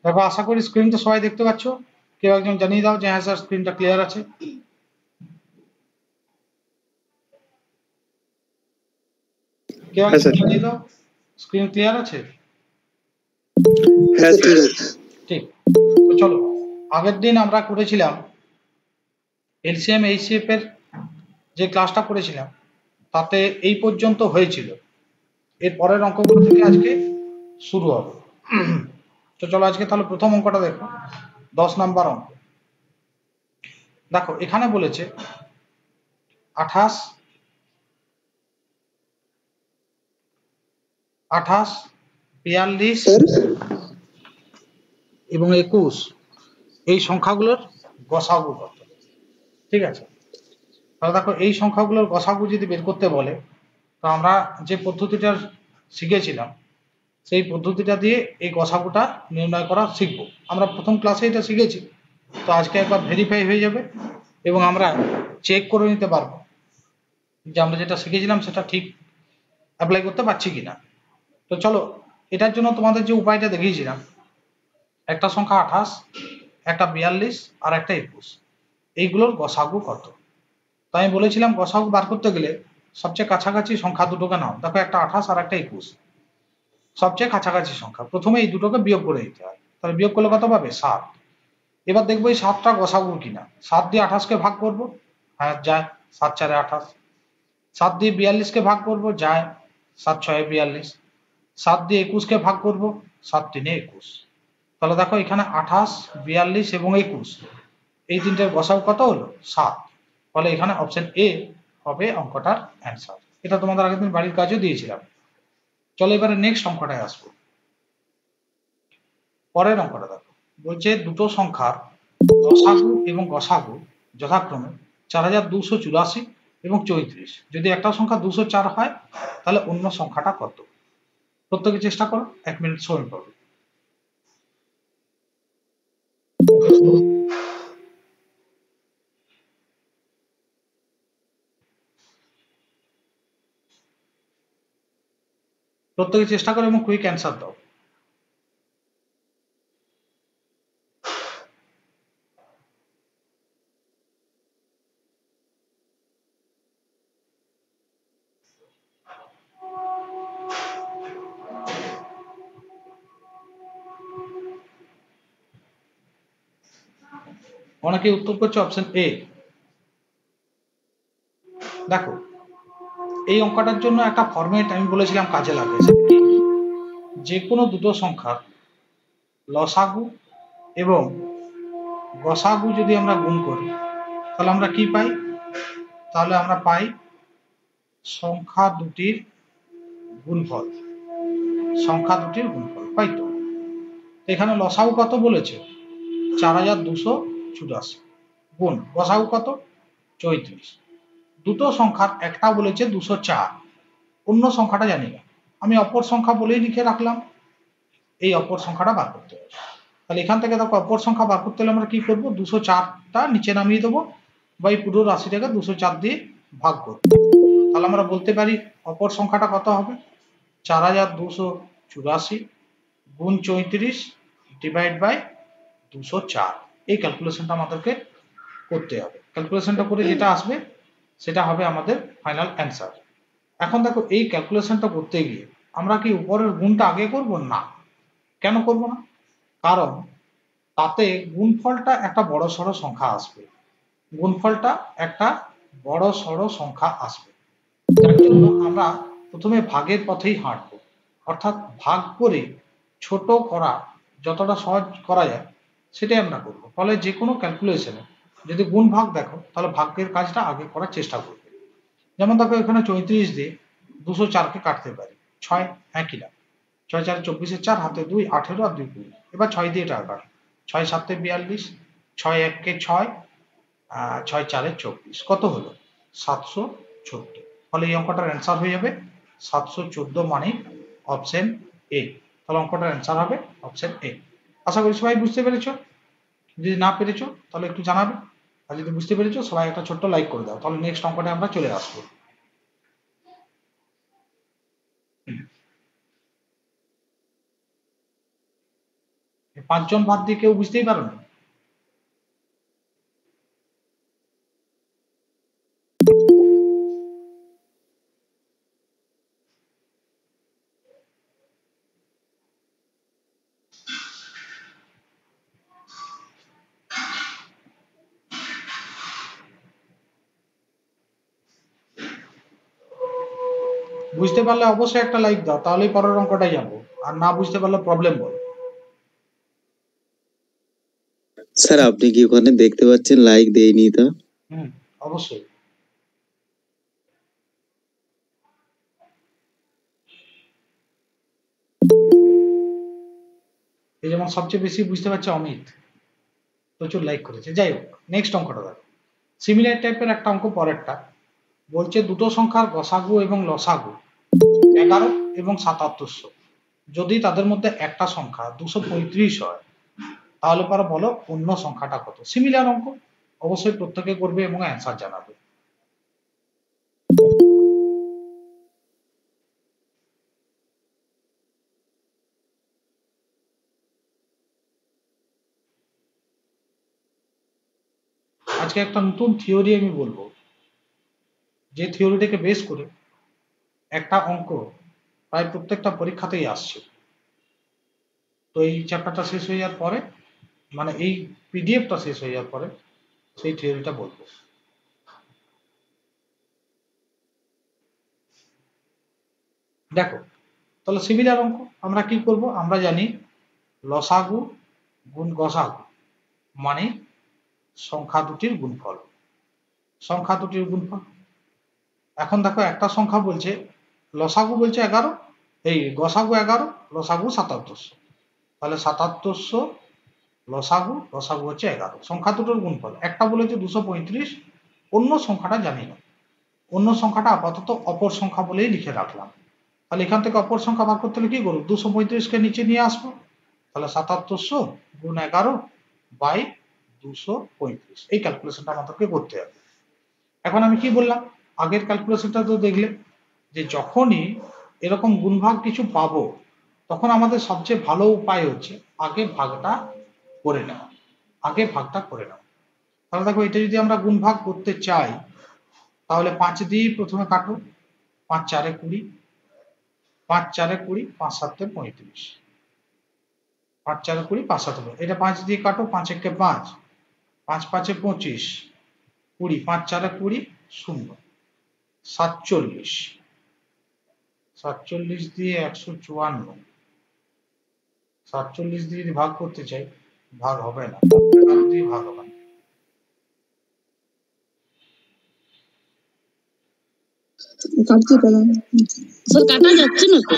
দেখো আশা করি স্ক্রিনটা সবাই দেখতে পাচ্ছ। কেউ একজন জানিয়ে দাও যে হ্যাঁ স্যার স্ক্রিনটা ক্লিয়ার আছে। কেউ একজন জানিয়ে দাও স্ক্রিন ক্লিয়ার আছে। ঠিক, তো চলো আগের দিন আমরা করেছিলাম এলসিএম এইচসিএফ এর যে ক্লাসটা করেছিলাম তাতে এই পর্যন্ত হয়েছিল। এর পরের অঙ্কগুলো থেকে আজকে শুরু হবে। তো চলো আজকে তাহলে প্রথম অঙ্কটা দেখো, 10 নাম্বার অঙ্ক। দেখো এখানে বলেছে 28, 42 এবং 21 এই সংখ্যাগুলোর গসাগু কত। ঠিক আছে, তাহলে দেখো এই সংখ্যাগুলোর গসাগু যদি বের করতে বলে তো আমরা যে পদ্ধতিটা শিখেছিলাম সেই পদ্ধতিটা দিয়ে এই গসাগুটা নির্ণয় করা শিখবো। আমরা প্রথম ক্লাসে এটা শিখেছি, তো আজকে একবার ভেরিফাই হয়ে যাবে এবং আমরা চেক করে নিতে পারবো যে আমরা যেটা শিখেছিলাম সেটা ঠিক অ্যাপ্লাই করতে পারছি কিনা। তো চলো এটার জন্য তোমাদের যে উপায়টা দেখিয়েছিলাম, একটা সংখ্যা 28, একটা 42 আর একটা 21, এইগুলোর গসাগু কত। তো আমি বলেছিলাম গসাগু বার করতে গেলে সবচেয়ে কাছাকাছি সংখ্যা দুটোকে নাও। দেখো একটা 28 আর একটা 21 সবচেয়ে কাছাকাছি সংখ্যা, প্রথমে এই দুটোকে বিয়োগ করে দিতে হয়। তাহলে বিয়োগ করলে কত পাবে? 7। এবার দেখবো এই 7টা গসাগু কিনা। 7 দিয়ে 28 কে ভাগ করবো, হ্যাঁ যায়, 7 4 28। 7 দিয়ে 42 কে ভাগ করবো, যায়, 7 6 42। 7 দিয়ে 21 কে ভাগ করবো, 7 3 21। তাহলে দেখো এখানে 28, 42 এবং 21 এই তিনটের গসাগু কত হলো? 7। ফলে এখানে অপশন এ হবে অঙ্কটার অ্যান্সার। এটা তোমাদের আগের দিন বাড়ির কাজও দিয়েছিলাম। চলো এবারে নেক্সট অঙ্কটায় আসবো। পরের অঙ্কটা দেখো, বলছে দুটো সংখ্যার লসাগু এবং গসাগু যথাক্রমে 4284 এবং 34। যদি একটা সংখ্যা 204 হয় তাহলে অন্য সংখ্যাটা কত? প্রত্যেকে চেষ্টা করো, 1 মিনিট সময় পাবে। প্রত্যেকে চেষ্টা করো এবং কুইক অ্যান্সার দাও। অনেকে উত্তর করছে অপশন এ। দেখো এই অঙ্কটার জন্য একটা ফরম্যাট আমি বলেছিলাম কাজে লাগে, যে কোনো দুটো সংখ্যার লসাগু এবং গসাগু যদি আমরা গুণ করি তাহলে আমরা কি পাই? তাহলে আমরা পাই সংখ্যা দুটির গুণফল। সংখ্যা দুটির গুণফল পাই। তো এখানে লসাগু কত বলেছে? 4284 গুণ গসাগু কত? 34। দুটো সংখ্যার একটা বলেছে 204, অন্য সংখ্যাটা জানি না, আমি অপর সংখ্যা বলেই লিখে রাখলাম। এই অপর সংখ্যাটা বার করতে হবে। তাহলে এখান থেকে দেখো অপর সংখ্যা বার করতে হলে আমরা কি করবো? 204টা নিচে নামিয়ে দেবো বা এই পুরো রাশিটাকে 204 দিয়ে ভাগ করবো। তাহলে আমরা বলতে পারি অপর সংখ্যাটা কত হবে? 4284 গুণ 34 ডিভাইড বাই 204, এই ক্যালকুলেশনটা আমাদেরকে করতে হবে। ক্যালকুলেশনটা করে যেটা আসবে সেটা হবে আমাদের ফাইনাল অ্যান্সার। এখন দেখো এই ক্যালকুলেশনটা করতে গিয়ে আমরা কি উপরের গুণটা আগে করব? না। কেন করব না? কারণ তাতে গুণফলটা একটা বড় সড়ো সংখ্যা আসবে, গুণফলটা একটা বড় সড়ো সংখ্যা আসবে, যার জন্য আমরা প্রথমে ভাগের পথেই হাঁটবো, অর্থাৎ ভাগ করে ছোট করা যতটা সহজ করা যায় সেটাই আমরা করবো। ফলে যে কোনো ক্যালকুলেশনে যদি গুণ ভাগ দেখো তাহলে ভাগ্যের কাজটা আগে করার চেষ্টা করবে। যেমন দেখো এখানে 34 দিয়ে 204কে কাটতে পারি, 6 একই না, 6 4 24, 4 হাতে 2, 18 আর 2 20। এবার 6 দিয়ে টাকা কাটো, 6 7 42, 6 1 6, 6 4 24, কত হলো? 714। ফলে এই অঙ্কটার অ্যান্সার হয়ে যাবে 714, মানে অপশন এ। তাহলে অঙ্কটার অ্যান্সার হবে অপশন এ। আশা করি সবাই বুঝতে পেরেছো। যদি না পেরেছো তাহলে একটু জানাবে, আর যদি বুঝতে পেরেছো সবাই একটা ছোট্ট লাইক করে দাও। তাহলে নেক্সট অঙ্কটা আমরা চলে আসবো। 5 জন বাদ দিয়ে কেউ বুঝতেই পারো না? বুঝতে পারলে অবশ্যই একটা লাইক দাও, তাহলেই পরের অঙ্কটাই যাবো। আর না বুঝতে পারলে প্রবলেম বল। স্যার আপনি কি ওখানে দেখতে পাচ্ছেন লাইক দেইনি তো? অবশ্যই। এই যেমন সবচেয়ে বেশি বুঝতে পারছে অমিত, প্রচুর লাইক করেছে। যাই হোক, নেক্সট অঙ্কটা দেখো। সিমিলার টাইপের একটা অঙ্ক পরেরটা বলছে দুটো সংখ্যার গসাগু এবং লসাগু 11 এবং 7700, যদি তাদের মধ্যে একটা সংখ্যা 235 হয় তাহলে পরে বলো অন্য সংখ্যাটা কত। সিমিলার অঙ্ক, অবশ্যই প্রত্যেকে করবে এবং অ্যান্সার জানাবে। আজকে একটা নতুন থিওরি আমি বলবো, যে থিওরিটাকে বেস করে একটা অঙ্ক প্রায় প্রত্যেকটা পরীক্ষাতেই আসছে। তো এই চ্যাপ্টারটা শেষ হয়ে যাওয়ার পরে, মানে এই পিডিএফটা শেষ হয়ে যাওয়ার পরে সেই থিওরিটা বলবো। দেখো তাহলে সিমিলার অঙ্ক আমরা কি করব? আমরা জানি লসাগু গুণ গসাগু মানে সংখ্যা দুটির গুণফল, সংখ্যা দুটির গুণফল। এখন দেখো একটা সংখ্যা বলছে লসাগু বলছে 11, এই গসাগু 11, লসাগু 7700, তাহলে 7700 লসাগু, লসাগু হচ্ছে 11, সংখ্যা দুটোর গুণফল। একটা বলেছে 235, অন্য সংখ্যাটা জানি না, অন্য সংখ্যাটা আপাতত অপর সংখ্যা বলেই লিখে রাখলাম। তাহলে এখান থেকে অপর সংখ্যা বার করতে হলে কি করবো? 235কে নিচে নিয়ে আসবো, তাহলে 7700 গুণ 11 বাই 235, এই ক্যালকুলেশনটা আমাদেরকে করতে হবে। এখন আমি কি বললাম, আগের ক্যালকুলেশনটা তো দেখলে যে যখনই এরকম গুণভাগ কিছু পাবো তখন আমাদের সবচেয়ে ভালো উপায় হচ্ছে আগে ভাগটা করে নেওয়া, আগে ভাগটা করে নেওয়া। তাহলে দেখো এটা যদি আমরা গুণভাগ করতে চাই তাহলে 5 দিয়ে প্রথমে কাটো, 5 4 20, 5 4 20, 5 7 35, 5 4 20, 5 7 20, এটা 5 দিয়ে কাটো, 5 1 5, 5 5 25, 20, 5 4 20, 0, 47, 47 দিয়ে 154, 47 দিয়ে যদি ভাগ করতে চাই ভাগ হবে না, 11 দিয়ে ভাগ হবে না। স্যার কাটা যাচ্ছে না তো?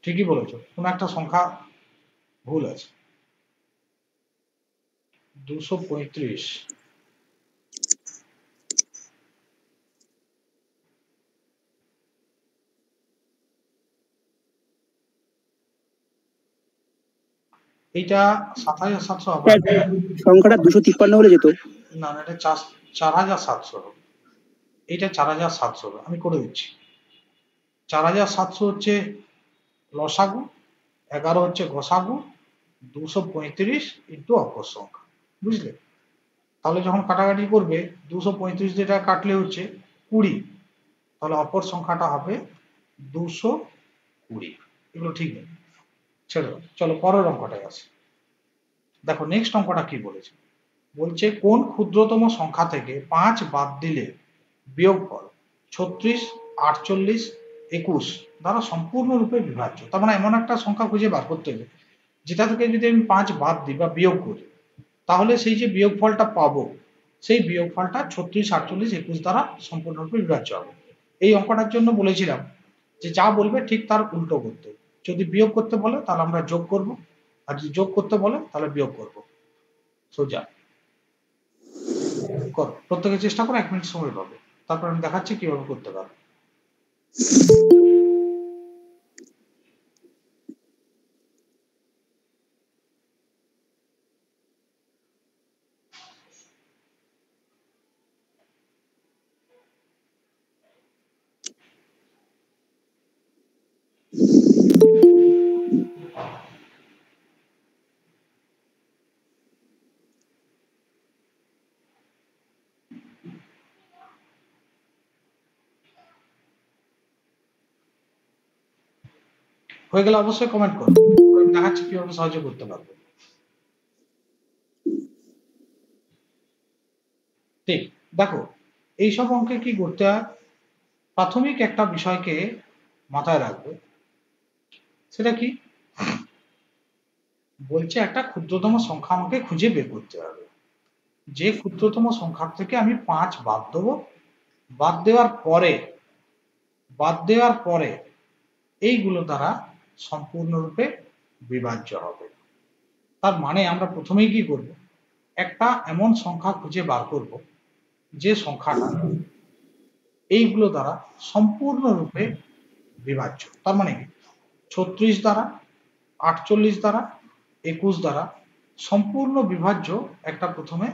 ঠিকই বলেছো, কোন একটা সংখ্যা ভুল আছে। 235, এইটা 2700 হবে সংখ্যাটা 253 হলে যেত না, এটা 4700 হবে, এইটা 4700 হবে। আমি করে দিচ্ছি, 4700 হচ্ছে লসাগু 11 হচ্ছে গসাগু, 235 ইন্টু অপর সংখ্যা, বুঝলে? তাহলে যখন কাটাকাটি করবে 235 যেটা কাটলে হচ্ছে 20, তাহলে অপর সংখ্যাটা হবে 220। এগুলো ঠিক নেই, ছেড়ে দাও। চলো পরের অঙ্কটায় আসি। দেখো নেক্সট অঙ্কটা কি বলেছে, বলছে কোন ক্ষুদ্রতম সংখ্যা থেকে 5 বাদ দিলে বিয়োগফল 36, 48, 21 দ্বারা সম্পূর্ণরূপে বিভাজ্য। তার মানে এমন একটা সংখ্যা খুঁজে বার করতে হবে যেটা থেকে যদি আমি 5 বাদ দিই বা বিয়োগ করি, তাহলে সেই যে বিয়োগফলটা পাবো সেই বিয়োগফলটা 36, 48, 21 দ্বারা সম্পূর্ণরূপে বিভাজ্য হবে। এই অঙ্কটার জন্য বলেছিলাম যে যা বলবে ঠিক তার উল্টো করতে। যদি বিয়োগ করতে বলে তাহলে আমরা যোগ করব, আর যদি যোগ করতে বলে তাহলে বিয়োগ করব। সোজা করো, প্রত্যেকে চেষ্টা করো, 1 মিনিট সময় পাবে, তারপর আমি দেখাচ্ছি কিভাবে করতে পারো। হয়ে গেলে অবশ্যই কমেন্ট করো, আমি দেখাচ্ছি কিভাবে সহজে করতে পারবো। ঠিক, দেখো এইসব অঙ্কে কি করতে হয়, প্রাথমিক একটা বিষয়কে মাথায় রাখবে, সেটা কি বলছে একটা ক্ষুদ্রতম সংখ্যা আমাকে খুঁজে বের করতে হবে। যে ক্ষুদ্রতম সংখ্যা থেকে আমি 5 বাদ দেবো, বাদ দেওয়ার পরে এইগুলো দ্বারা সম্পূর্ণরূপে বিভাজ্য হবে। তার মানে আমরা প্রথমেই কি করব, একটা এমন সংখ্যা খুঁজে বার করব যে সংখ্যাটা এইগুলো দ্বারা সম্পূর্ণরূপে বিভাজ্য। তার মানে কি 36 দ্বারা, 48 দ্বারা, 21 দ্বারা সম্পূর্ণ বিভাজ্য একটা প্রথমে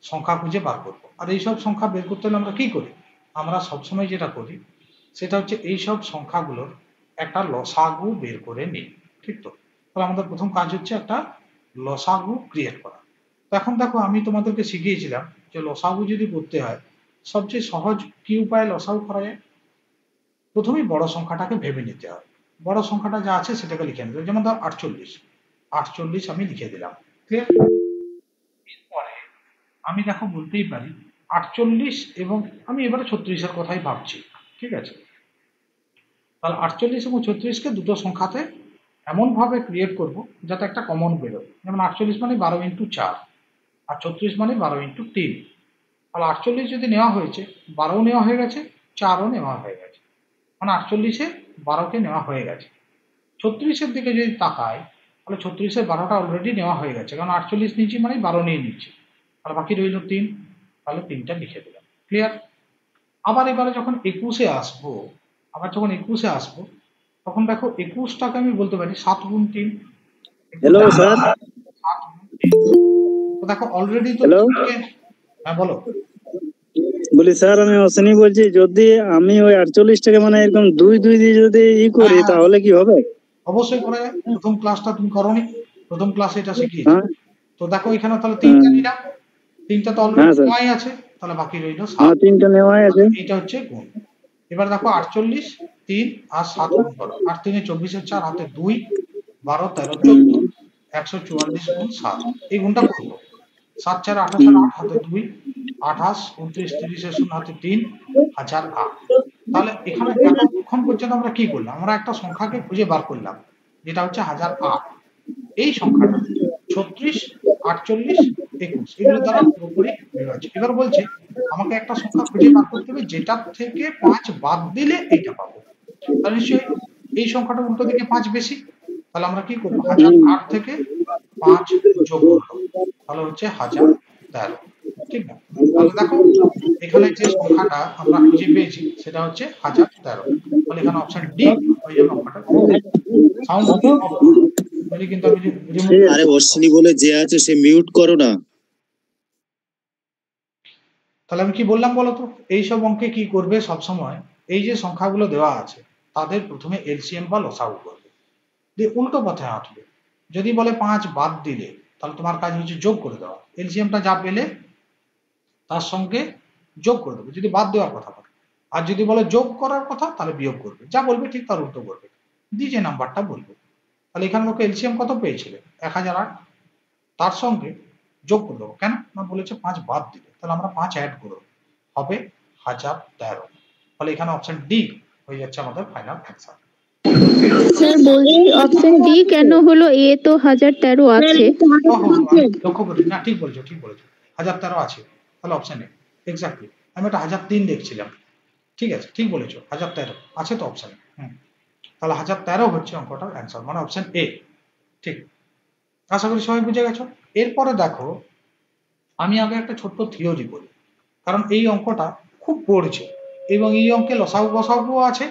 সংখ্যা খুঁজে বার করব। আর এইসব সংখ্যা বের করতে হলে আমরা কি করি, আমরা সবসময় যেটা করি সেটা হচ্ছে এইসব সংখ্যাগুলোর একটা লসাগু বের করে নিই, ঠিক তো? তাহলে আমাদের প্রথম কাজ হচ্ছে একটা লসাগু ক্রিয়েট করা। তো এখন দেখো আমি তোমাদেরকে শিখিয়েছিলাম যে লসাগু যদি করতে হয় সবচেয়ে সহজ কি উপায়ে লসাগু করা যায়। প্রথমেই বড় সংখ্যাটাকে ভেবে নিতে হয়, বড় সংখ্যাটা যা আছে সেটাকে লিখে নিতে হবে। যেমন ধর 48, 48 আমি লিখে দিলাম, ক্লিয়ার? এরপরে আমি দেখো বলতেই পারি 48 এবং আমি এবারে 36-এর কথাই ভাবছি, ঠিক আছে? তাহলে 48 এবং 36কে দুটো সংখ্যাতে এমন ভাবে ক্রিয়েট করব যাতে একটা কমন বেরোয়। যেমন 48 মানে 12 ইন্টু 4, আর 36 মানে 12 ইন্টু 3। তাহলে 48 যদি নেওয়া হয়েছে, 12 নেওয়া হয়ে গেছে, 4ও নেওয়া হয়ে গেছে, মানে 48-এ 12কে নেওয়া হয়ে গেছে। 36-এর দিকে যদি তাকাই তাহলে 36-এর 12টা অলরেডি নেওয়া হয়ে গেছে, কারণ 48 নিচ্ছি মানে 12 নিয়ে নিচ্ছি, তাহলে বাকি রইল 3, তাহলে 3টা লিখে দিলাম, ক্লিয়ার? আবার এবারে যখন 21-এ আসবো, তখন দেখো 21টাকে আমি বলতে পারি 7 গুণ 3। Hello sir. 7 গুণ 3, তো দেখো অলরেডি তো হ্যালো, হ্যাঁ বলো। বলি স্যার আমি অশ্বিনী বলছি, যদি আমি ওই 48টাকে মানে এরকম 2 দিয়ে যদি করি তাহলে কি হবে? অবশ্যই করা যায়, প্রথম ক্লাসটা তুমি করোনি, প্রথম ক্লাসে এটা শিখিয়েছি। হ্যাঁ তো দেখো এখানে তাহলে 3টা নিলাম, 3টা তো অলরেডি নেওয়াই আছে, তাহলে বাকি রইল 7। 3টা নেওয়াই আছে। এইটা হচ্ছে গুণ। এবার দেখো 48, 3 আর 7 গুণ করো, 8 3 24, 4 হাতে 2, 12 13 14, 144 গুণ 7, এই গুণটা করবো। 7 4 28 আর 8 হাতে 2, 28 29 30 0 হাতে 3, 1008। তাহলে এখানে এতক্ষণ পর্যন্ত আমরা কি করলাম, আমরা একটা সংখ্যাকে খুঁজে বার করলাম যেটা হচ্ছে 1008। এই সংখ্যাটা 36, 48, 21 এগুলো দ্বারা পুরোপুরি বিভাজ্য। এবার বলছে আমাকে একটা সংখ্যা খুঁজে বার করতে হবে যেটা থেকে 5 বাদ দিলে এইটা পাবো। তাহলে নিশ্চয়ই এই সংখ্যাটা উল্টো দিকে 5 বেশি, তাহলে আমরা কি করবো, 1008 থেকে 5 যোগ করবো, তাহলে হচ্ছে 1013, ঠিক না? তাহলে দেখো এখানে যে সংখ্যাটা আমরা খুঁজে পেয়েছি সেটা হচ্ছে 1013, তাহলে এখানে অপশন ডি হয়ে যাবে সংখ্যাটা। সাউন্ড অফ করো, কিন্তু আমি আরে অশ্বিনী বলে যে আছে সে মিউট করো না। তাহলে আমি কি বললাম বলতো, এইসব অঙ্কে কি করবে সবসময়, এই যে সংখ্যাগুলো দেওয়া আছে তাদের প্রথমে এলসিএম বা লসাগু করবে। দিয়ে উল্টো পথে হাঁটবে। যদি বলে 5 বাদ দিলে, তাহলে তোমার কাজ হচ্ছে যোগ করে দেওয়া। এলসিএমটা যা পেলে তার সঙ্গে যোগ করে দেবে, যদি বাদ দেওয়ার কথা বলে। আর যদি বলে যোগ করার কথা, তাহলে বিয়োগ করবে। যা বলবে ঠিক তার উল্টো করবে, দিয়ে যে নাম্বারটা বলবে। তাহলে এখানে দেখো এলসিএম কত পেয়েছিলে? 1008। তার সঙ্গে যোগ করে দেবো। কেন না বলেছে 5 বাদ দিলে, তাহলে আমরা 5 অ্যাড করবো, হবে 1013। ফলে এখানে অপশন ডি হয়ে যাচ্ছে আমাদের ফাইনাল অ্যান্সার। স্যার বলছি অপশন ডি কেন হলো? এ তো 1013 আছে। লক্ষ্য করি না, ঠিক বলছো, ঠিক বলেছো, 1013 আছে, তাহলে অপশন এ। এক্স্যাক্টলি, আমি একটা 1003 দেখছিলাম। ঠিক আছে, ঠিক বলেছো, 1013 আছে তো অপশন। তাহলে 1013 হচ্ছে অঙ্কটার অ্যান্সার, মানে অপশন এ। ঠিক, আশা করি সবাই বুঝে গেছো। এরপরে দেখো, আমি আগে একটা ছোট্ট থিওরি বলি, কারণ এই অঙ্কটা খুব পড়ছে, এবং এই অঙ্কে লসাগু গসাগু আছে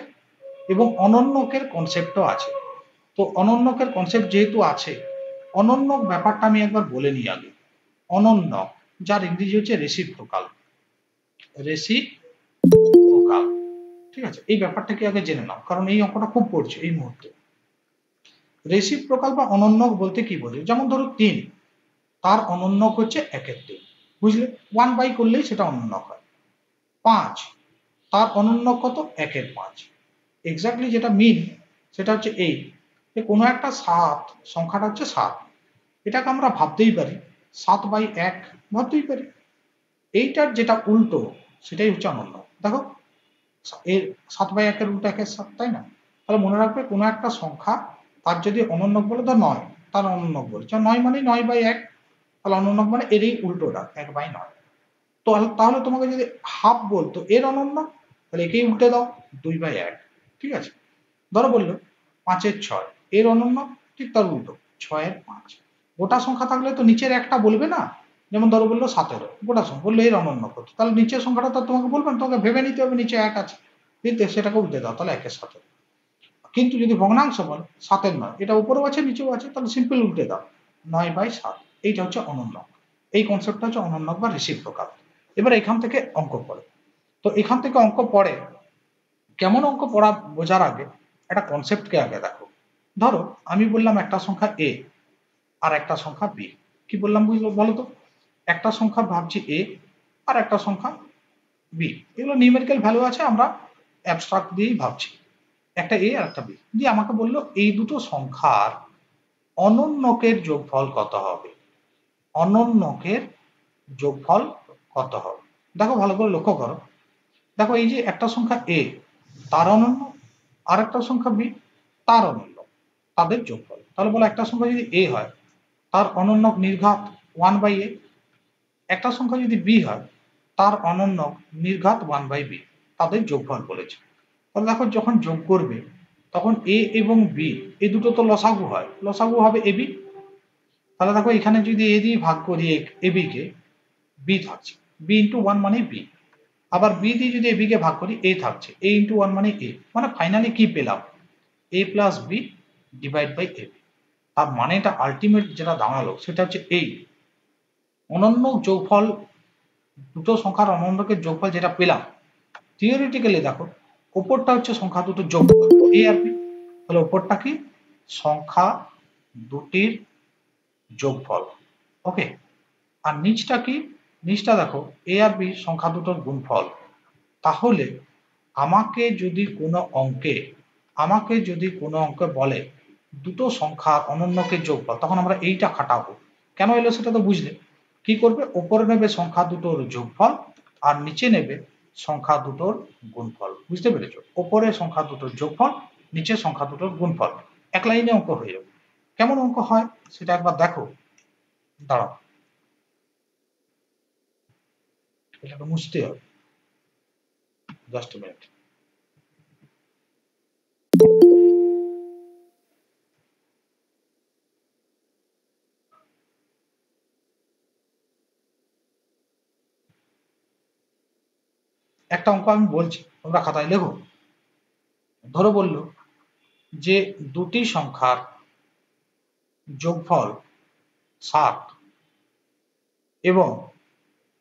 এবং অনন্যকের কনসেপ্টও আছে। তো অনন্যকের কনসেপ্ট যেহেতু আছে, অনন্যক ব্যাপারটা আমি একবার বলে নিই আগে। অনন্যক, যার ইংরেজি হচ্ছে রেসিপ্রোকাল। রেসিপ্রোকাল, ঠিক আছে, এই ব্যাপারটা কি আগে জেনে নাও, কারণ এই অঙ্কটা খুব পড়ছে এই মুহূর্তে। রেসিপ্রোকাল বা অনন্যক বলতে কি বোঝে? যেমন ধরো 3, তার অনন্যক হচ্ছে 1/3, বুঝলে? 1 বাই করলেই সেটা অনন্যক হয়। 5, তার অনন্যক কত? 1/5। এক্স্যাক্টলি যেটা মিন সেটা হচ্ছে এই যে কোনো একটা 7 সংখ্যাটা হচ্ছে 7, এটাকে আমরা ভাবতেই পারি 7/1 ভাবতেই পারি। এইটার যেটা উল্টো সেটাই হচ্ছে অনন্য। দেখো এর 7/1 এর উল্টো 1/7, তাই না? তাহলে মনে রাখবে কোনো একটা সংখ্যা তার যদি অনন্যক বলে, তো 9, তার অনন্যক বলছে 9 মানে 9/1, তাহলে অনন্যক মানে এরই উল্টোটা 1/9। তো তাহলে তোমাকে যদি হাফ বলতো এর অনন্য, তাহলে একেই উল্টে দাও 2/1। ঠিক আছে, ধরো বললো 5/6 এর অনন্য, ঠিক তার উল্টো 6/5। গোটা সংখ্যা থাকলে তো নিচের একটা বলবে না, যেমন ধরো বললো 17, গোটা সংখ্যা বললো এর অনন্য কত, তাহলে নিচের সংখ্যাটা তো তোমাকে বলবেন, তোমাকে ভেবে নিতে হবে নিচে 1 আছে, কিন্তু সেটাকে উল্টে দাও, তাহলে 1/7। কিন্তু যদি ভগ্নাংশ বল 7 নয়, এটা উপরেও আছে নিচেও আছে, তাহলে সিম্পল উল্টে দাও 9/7। এইটা হচ্ছে অনন্য। এই কনসেপ্টটা হচ্ছে অনন্য বা রেসিপ্রোকাল। এবার এখান থেকে অঙ্ক পড়ে। তো এখান থেকে অঙ্ক পড়ে, কেমন অঙ্ক পড়া বোঝার আগে একটা কনসেপ্টকে আগে দেখো। ধরো আমি বললাম একটা সংখ্যা এ আর একটা সংখ্যা বি। কি বললাম বলো তো? একটা সংখ্যা ভাবছি এ আর একটা সংখ্যা বি, এগুলো নিউমেরিক্যাল ভ্যালু আছে, আমরা অ্যাবস্ট্রাক্ট দিয়েই ভাবছি। একটা এ আর একটা বি, দিয়ে আমাকে বললো এই দুটো সংখ্যার অনন্যকের যোগফল কত হবে। অনন্যকের যোগফল কত হবে? দেখো ভালো করে লক্ষ্য করো। দেখো এই যে একটা সংখ্যা এ, তার অনন্য, আর একটা সংখ্যা বি, তার অনন্য, তাদের যোগফল। তাহলে বলো একটা সংখ্যা যদি এ হয়, তার অনন্যক নির্ঘাত 1/a। একটা সংখ্যা যদি বি হয়, তার অনন্যক নির্ঘাত 1/b, তাদের যোগফল বলেছে। তাহলে দেখো যখন যোগ করবে, তখন এ এবং বি এই দুটো তো লসাগু হয়, লসাগু হবে এবি। তাহলে দেখো এখানে যদি এ দিয়ে ভাগ করি এবি কে, বি থাকছে, বি ইন্টু 1 মানে বি। আবার বি দিয়ে যদি এবি কে ভাগ করি, এ থাকছে, এ ইন্টু 1 মানে এ। মানে ফাইনালি কি পেলাম? এ প্লাস বি ডিভাইড বাই এ। তার মানেটা আলটিমেট যেটা দাঁড়ালো সেটা হচ্ছে এই অনন্য যোগফল, দুটো সংখ্যার অনন্যকের যোগফল যেটা পেলাম। থিওরিটিক্যালি দেখো উপরটা হচ্ছে সংখ্যা দুটোর যোগফল এ আর বি, তাহলে উপরটা কি? সংখ্যা দুটির যোগফল। ওকে, আর নিচটা কি? নিচটা দেখো এ আর বি সংখ্যা দুটোর গুণফল। তাহলে আমাকে যদি কোনো অঙ্কে বলে দুটো সংখ্যার অনন্যকের যোগফল, তখন আমরা এইটা খাটাবো। কেন এলো সেটা তো বুঝলে। কি করবে? উপরে নেবে সংখ্যা দুটোর যোগফল, আর নিচে নেবে সংখ্যা দুটোর গুণফল। বুঝতে পেরেছো? উপরে সংখ্যা দুটোর যোগফল, নিচে সংখ্যা দুটোর গুণফল, এক লাইনে অঙ্ক হয়ে যাবে। কেমন অঙ্ক হয় সেটা একবার দেখো। দাঁড়াও, এটাকে মুছতে হবে, জাস্ট মিনিট। একটা অঙ্ক আমি বলছি, তোমরা খাতায় লেখো। ধরো বললো যে দুটি সংখ্যার যোগফল 7 এবং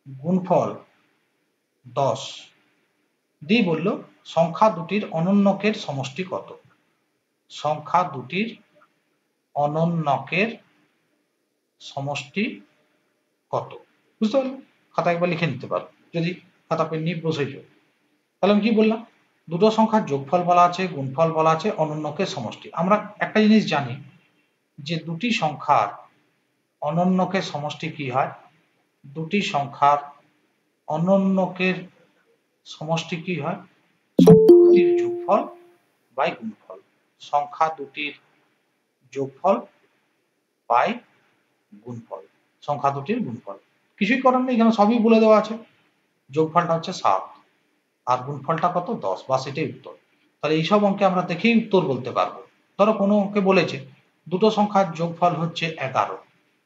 গুণফল 10, দিয়ে বললো সংখ্যা দুটির অনন্যকের সমষ্টি কত। সংখ্যা দুটির অনন্যকের সমষ্টি কত? বুঝতে পারলে? খাতা একবার লিখে নিতে পারো যদি খাতা পেন নিয়ে বসেছ। তাহলে আমি কি বললাম, দুটো সংখ্যার যোগফল বলা আছে, গুণফল বলা আছে, অনন্যকের সমষ্টি। আমরা একটা জিনিস জানি যে দুটি সংখ্যার অনন্যকের সমষ্টি কি হয়? দুটি সংখ্যার অনন্যকের সমষ্টি কি হয়? সংখ্যা দুটির যোগফল বাই গুণফল। সংখ্যা দুটির যোগফল বাই গুণফল। সংখ্যা দুটির গুণফল। কিছুই করার নেই, এখানে সবই বলে দেওয়া আছে। যোগফলটা হচ্ছে 7 আর গুণফলটা কত? 10, বাস এটাই উত্তর। তাহলে এইসব অঙ্কে আমরা দেখেই উত্তর বলতে পারবো। ধরো কোনো অঙ্কে বলেছে দুটো সংখ্যার যোগফল হচ্ছে 11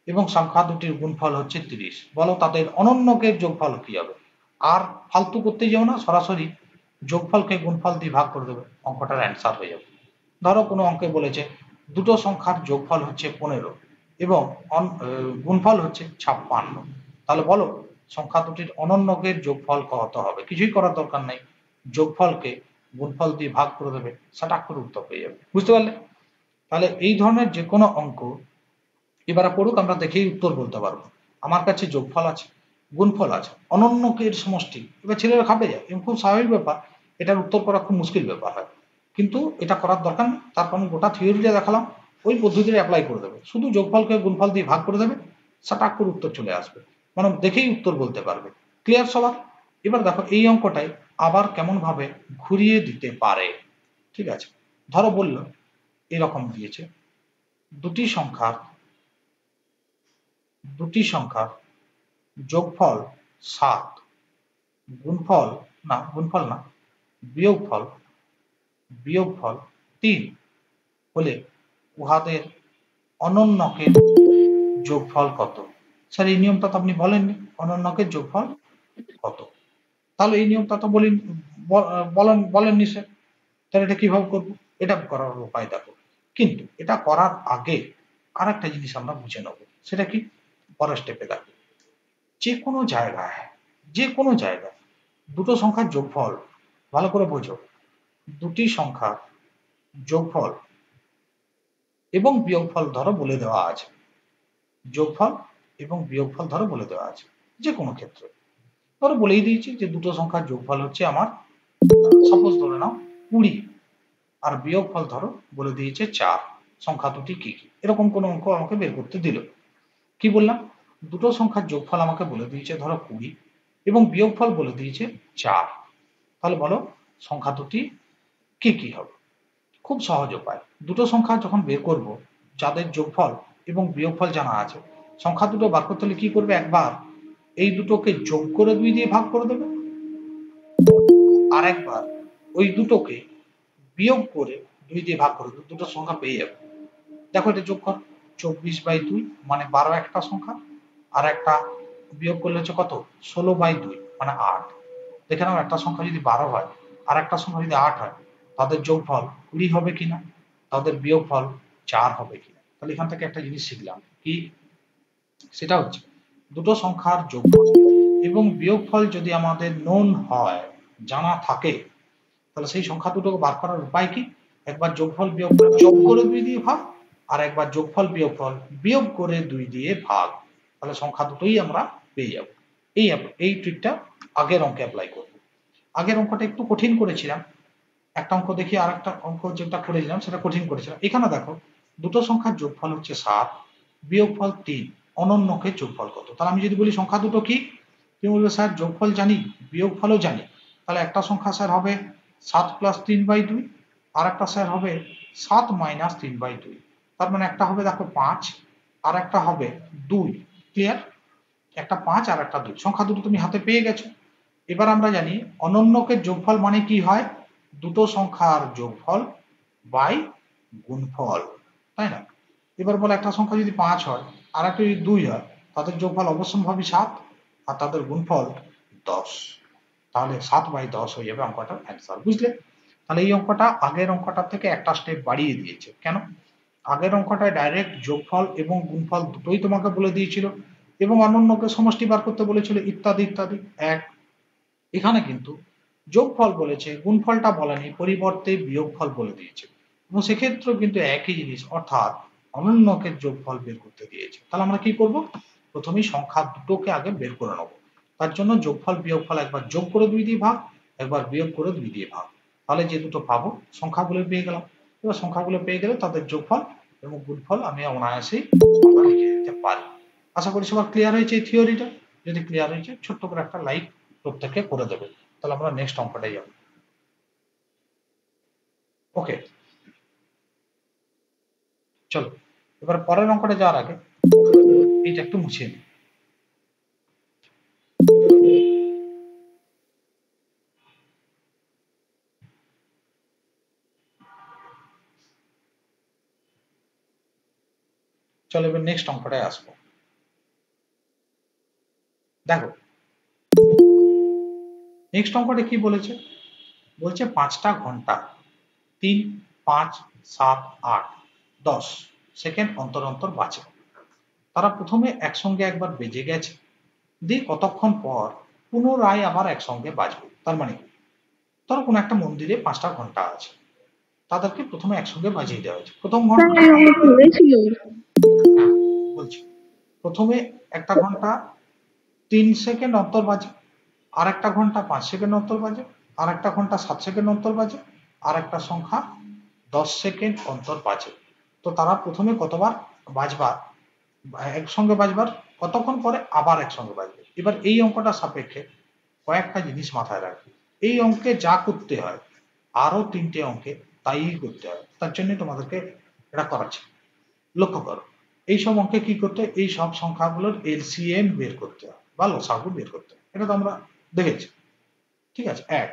এবং সংখ্যা দুটির গুণফল হচ্ছে 30, বলো তাদের অনন্যকের যোগফল কি হবে? আর ফালতু করতে যাও না, সরাসরি যোগফলকে গুণফল দিয়ে ভাগ করে দেবে, অঙ্কটার অ্যান্সার হয়ে যাবে। ধরো কোনো অঙ্কে বলেছে দুটো সংখ্যার যোগফল হচ্ছে 15 এবং গুণফল হচ্ছে 56, তাহলে বলো সংখ্যা দুটির অনন্যকের যোগফল কত হবে? কিছুই করার দরকার নাই, যোগফলকে গুণফল দিয়ে ভাগ করে দেবে, সঠিক করে উত্তর পেয়ে যাবে। বুঝতে পারলে? তাহলে এই ধরনের যে কোনো অঙ্ক এবারে পড়ুক, আমরা দেখেই উত্তর বলতে পারবো। আমার কাছে যোগফল আছে, গুণফল আছে, অনন্যকের সমষ্টি, এবার ছেলেরা খাবে যায়, এবং খুব স্বাভাবিক ব্যাপার, এটার উত্তর করা খুব মুশকিল ব্যাপার হয়, কিন্তু এটা করার দরকার নেই। তার কারণ গোটা থিওরিটা দেখালাম, ওই পদ্ধতিটা অ্যাপ্লাই করে দেবে, শুধু যোগফলকে গুণফল দিয়ে ভাগ করে দেবে, সঠিক করে উত্তর চলে আসবে, মানে দেখেই উত্তর বলতে পারবে। ক্লিয়ার সবার? এবার দেখো এই অঙ্কটাই আবার কেমন ভাবে ঘুরিয়ে দিতে পারে। ঠিক আছে, ধরো বলল এরকম দিয়েছে দুটি সংখ্যার যোগফল 7, গুণফল না বিয়োগফল 3 হলে উহাদের অনন্যকের যোগফল কত? স্যার এই নিয়মটা তো আপনি বলেননি, অনন্যকের যোগফল কত? তাহলে এই নিয়মটা তো বলেননি স্যার, তাহলে এটা কিভাবে করবো? এটা করার উপায় দেখো, কিন্তু এটা করার আগে আর একটা জিনিস আমরা বুঝে নেবো, সেটা কি? পরের স্টেপে দেখো, যে কোনো জায়গায় দুটো সংখ্যার যোগফল, ভালো করে বোঝো, দুটি সংখ্যার যোগফল এবং বিয়োগফল ধরো বলে দেওয়া আছে, যোগফল এবং বিয়োগফল ধরো বলে দেওয়া আছে, যে কোনো ক্ষেত্রে ধরো বলেই দিয়েছি যে দুটো সংখ্যার যোগফল হচ্ছে আমার, সাপোজ ধরে নাও 20, আর বিয়োগফল ধরো বলে দিয়েছে 4, সংখ্যা দুটি কি কি, এরকম কোন অঙ্ক আমাকে বের করতে দিল। কি বললাম? দুটো সংখ্যার যোগফল আমাকে বলে দিয়েছে ধরো 20 এবং বিয়োগফল বলে দিয়েছে 4, তাহলে বলো সংখ্যা দুটি কি কি হবে? খুব সহজ উপায়, দুটো সংখ্যা যখন বের করব, যাদের যোগফল এবং বিয়োগফল জানা আছে, সংখ্যা দুটো বার করতে হলে কি করবে? একবার এই দুটোকে যোগ করে 2 দিয়ে ভাগ করে দেবে, আর একবার ওই দুটোকে বিয়োগ করে 2 দিয়ে ভাগ করে দেবে, দুটো সংখ্যা পেয়ে যাবে। দেখো এটা যোগ কর, 24/2 মানে 12 একটা সংখ্যা, আর একটা বিয়োগ করলে হচ্ছে কত? 16/2 মানে 8। দেখে নাও একটা সংখ্যা যদি 12 হয় আর একটা সংখ্যা যদি 8 হয়, তাদের যোগফল 20 হবে কিনা, তাদের বিয়োগফল 4 হবে কিনা। তাহলে এখান থেকে একটা জিনিস শিখলাম কি, সেটা হচ্ছে দুটো সংখ্যার যোগফল এবং বিয়োগফল যদি আমাদের নোন হয়, জানা থাকে, তাহলে সেই সংখ্যা দুটোকে বার করার উপায় কি? একবার যোগফল বিয়োগফল যোগ করে 2 দিয়ে ভাগ, আর একবার যোগফল বিয়োগফল বিয়োগ করে 2 দিয়ে ভাগ, তাহলে সংখ্যা দুটোই আমরা পেয়ে যাব। এই ট্রিকটা আগের অঙ্কে অ্যাপ্লাই করব। আগের অঙ্কটা একটু কঠিন করেছিলাম, একটা অঙ্ক দেখি, আর একটা অঙ্ক যেটা করেছিলাম সেটা কঠিন করেছিলাম। এখানে দেখো দুটো সংখ্যার যোগফল হচ্ছে 7, বিয়োগফল 3, অনন্যকের যোগফল কত? তাহলে আমি যদি বলি সংখ্যা দুটো কি, তুমি বলবে স্যার যোগফল জানি, বিয়োগফলও জানি, তাহলে একটা সংখ্যা স্যার হবে 7 + 3/2, আর একটা স্যার হবে 7 - 3/2, তার মানে একটা হবে দেখো 5 আর একটা হবে 2। ক্লিয়ার? একটা 5 আর একটা 2, সংখ্যা দুটো তুমি হাতে পেয়ে গেছো। এবার আমরা জানি অনন্যকের যোগফল মানে কি হয়? দুটো সংখ্যার যোগফল বাই গুণফল, তাই না? এবার বলে একটা সংখ্যা যদি 5 হয় আর একটা যদি 2 হয়, তাদের যোগফল অবশ্যম্ভাবী 7 আর তাদের গুণফল 10, তাহলে 7/10 হয়ে যাবে অঙ্কটার অ্যান্সার। বুঝলে? তাহলে এই অঙ্কটা আগের অঙ্কটার থেকে একটা স্টেপ বাড়িয়ে দিয়েছে। কেন? আগের অঙ্কটায় ডাইরেক্ট যোগফল এবং গুণফল দুটোই তোমাকে বলে দিয়েছিল এবং অনন্যকে সমষ্টি বার করতে বলেছিল ইত্যাদি ইত্যাদি। এখানে কিন্তু যোগফল বলেছে, গুণফলটা বলেনি, পরিবর্তে বিয়োগফল বলে দিয়েছে, এবং সেক্ষেত্রেও কিন্তু একই জিনিস, অর্থাৎ অনন্যকের যোগফল বের করতে দিয়েছে। তাহলে আমরা কি করব, প্রথমেই সংখ্যা দুটোকে আগে বের করে নেব। তার জন্য যোগফল বিয়োগফল একবার যোগ করে 2 দিয়ে ভাগ, একবার বিয়োগ করে 2 দিয়ে ভাগ। তাহলে যে দুটো পাবো সংখ্যাগুলো পেয়ে গেলাম। এবার সংখ্যাগুলো পেয়ে গেলে তাদের যোগফল এবং গুণফল আমি অনায়াসেই লিখে দিতে পারি। আশা করি সবার ক্লিয়ার হয়েছে এই থিওরিটা। যদি ক্লিয়ার হয়েছে ছোট্ট করে একটা লাইক প্রত্যেকে করে দেবে। তাহলে আমরা নেক্সট অঙ্কটাই যাব। ওকে, চলো এবার পরের অঙ্কটা যাওয়ার আগে এইটা একটু মুছিয়ে নিই। চলো এবার নেক্সট অঙ্কটায় আসবো। দেখো নেক্সট অঙ্কটা কি বলেছে, বলছে 5টা ঘন্টা 3, 5, 7, 8, 10 সেকেন্ড অন্তর অন্তর বাজে। তারা প্রথমে একসঙ্গে একবার বেজে গেছে, দিয়ে কতক্ষণ পর পুনরায় আবার একসঙ্গে বাজবে। তার মানে ধরো কোনো একটা মন্দিরে 5টা ঘন্টা আছে, তাদেরকে প্রথমে একসঙ্গে বাজিয়ে দেওয়া হয়েছে। প্রথম ঘন্টা বলছি, প্রথমে একটা ঘন্টা 3 সেকেন্ড অন্তর বাজে, আর একটা ঘন্টা 5 সেকেন্ড অন্তর বাজে, আর একটা ঘন্টা 7 সেকেন্ড অন্তর বাজে, আর একটা সংখ্যা 10 সেকেন্ড অন্তর বাজে। তো তারা প্রথমে কতবার বাজবার, একসঙ্গে বাজবার কতক্ষণ পরে আবার একসঙ্গে বাজবে। এবার এই অঙ্কটা সাপেক্ষে কয়েকটা জিনিস মাথায় রাখবে। এই অঙ্কে যা করতে হয় আরো 3টে অঙ্কে তাই করতে হয়। তার জন্য তোমাদেরকে এটা করাচ্ছি। লক্ষ্য করো, এই সব অঙ্কে কি করতে হয়, এই সব সংখ্যাগুলোর এলসিএম বের করতে হয় বা লসাগু বের করতে হয়। এটা তো আমরা দেখেছি, ঠিক আছে। 1,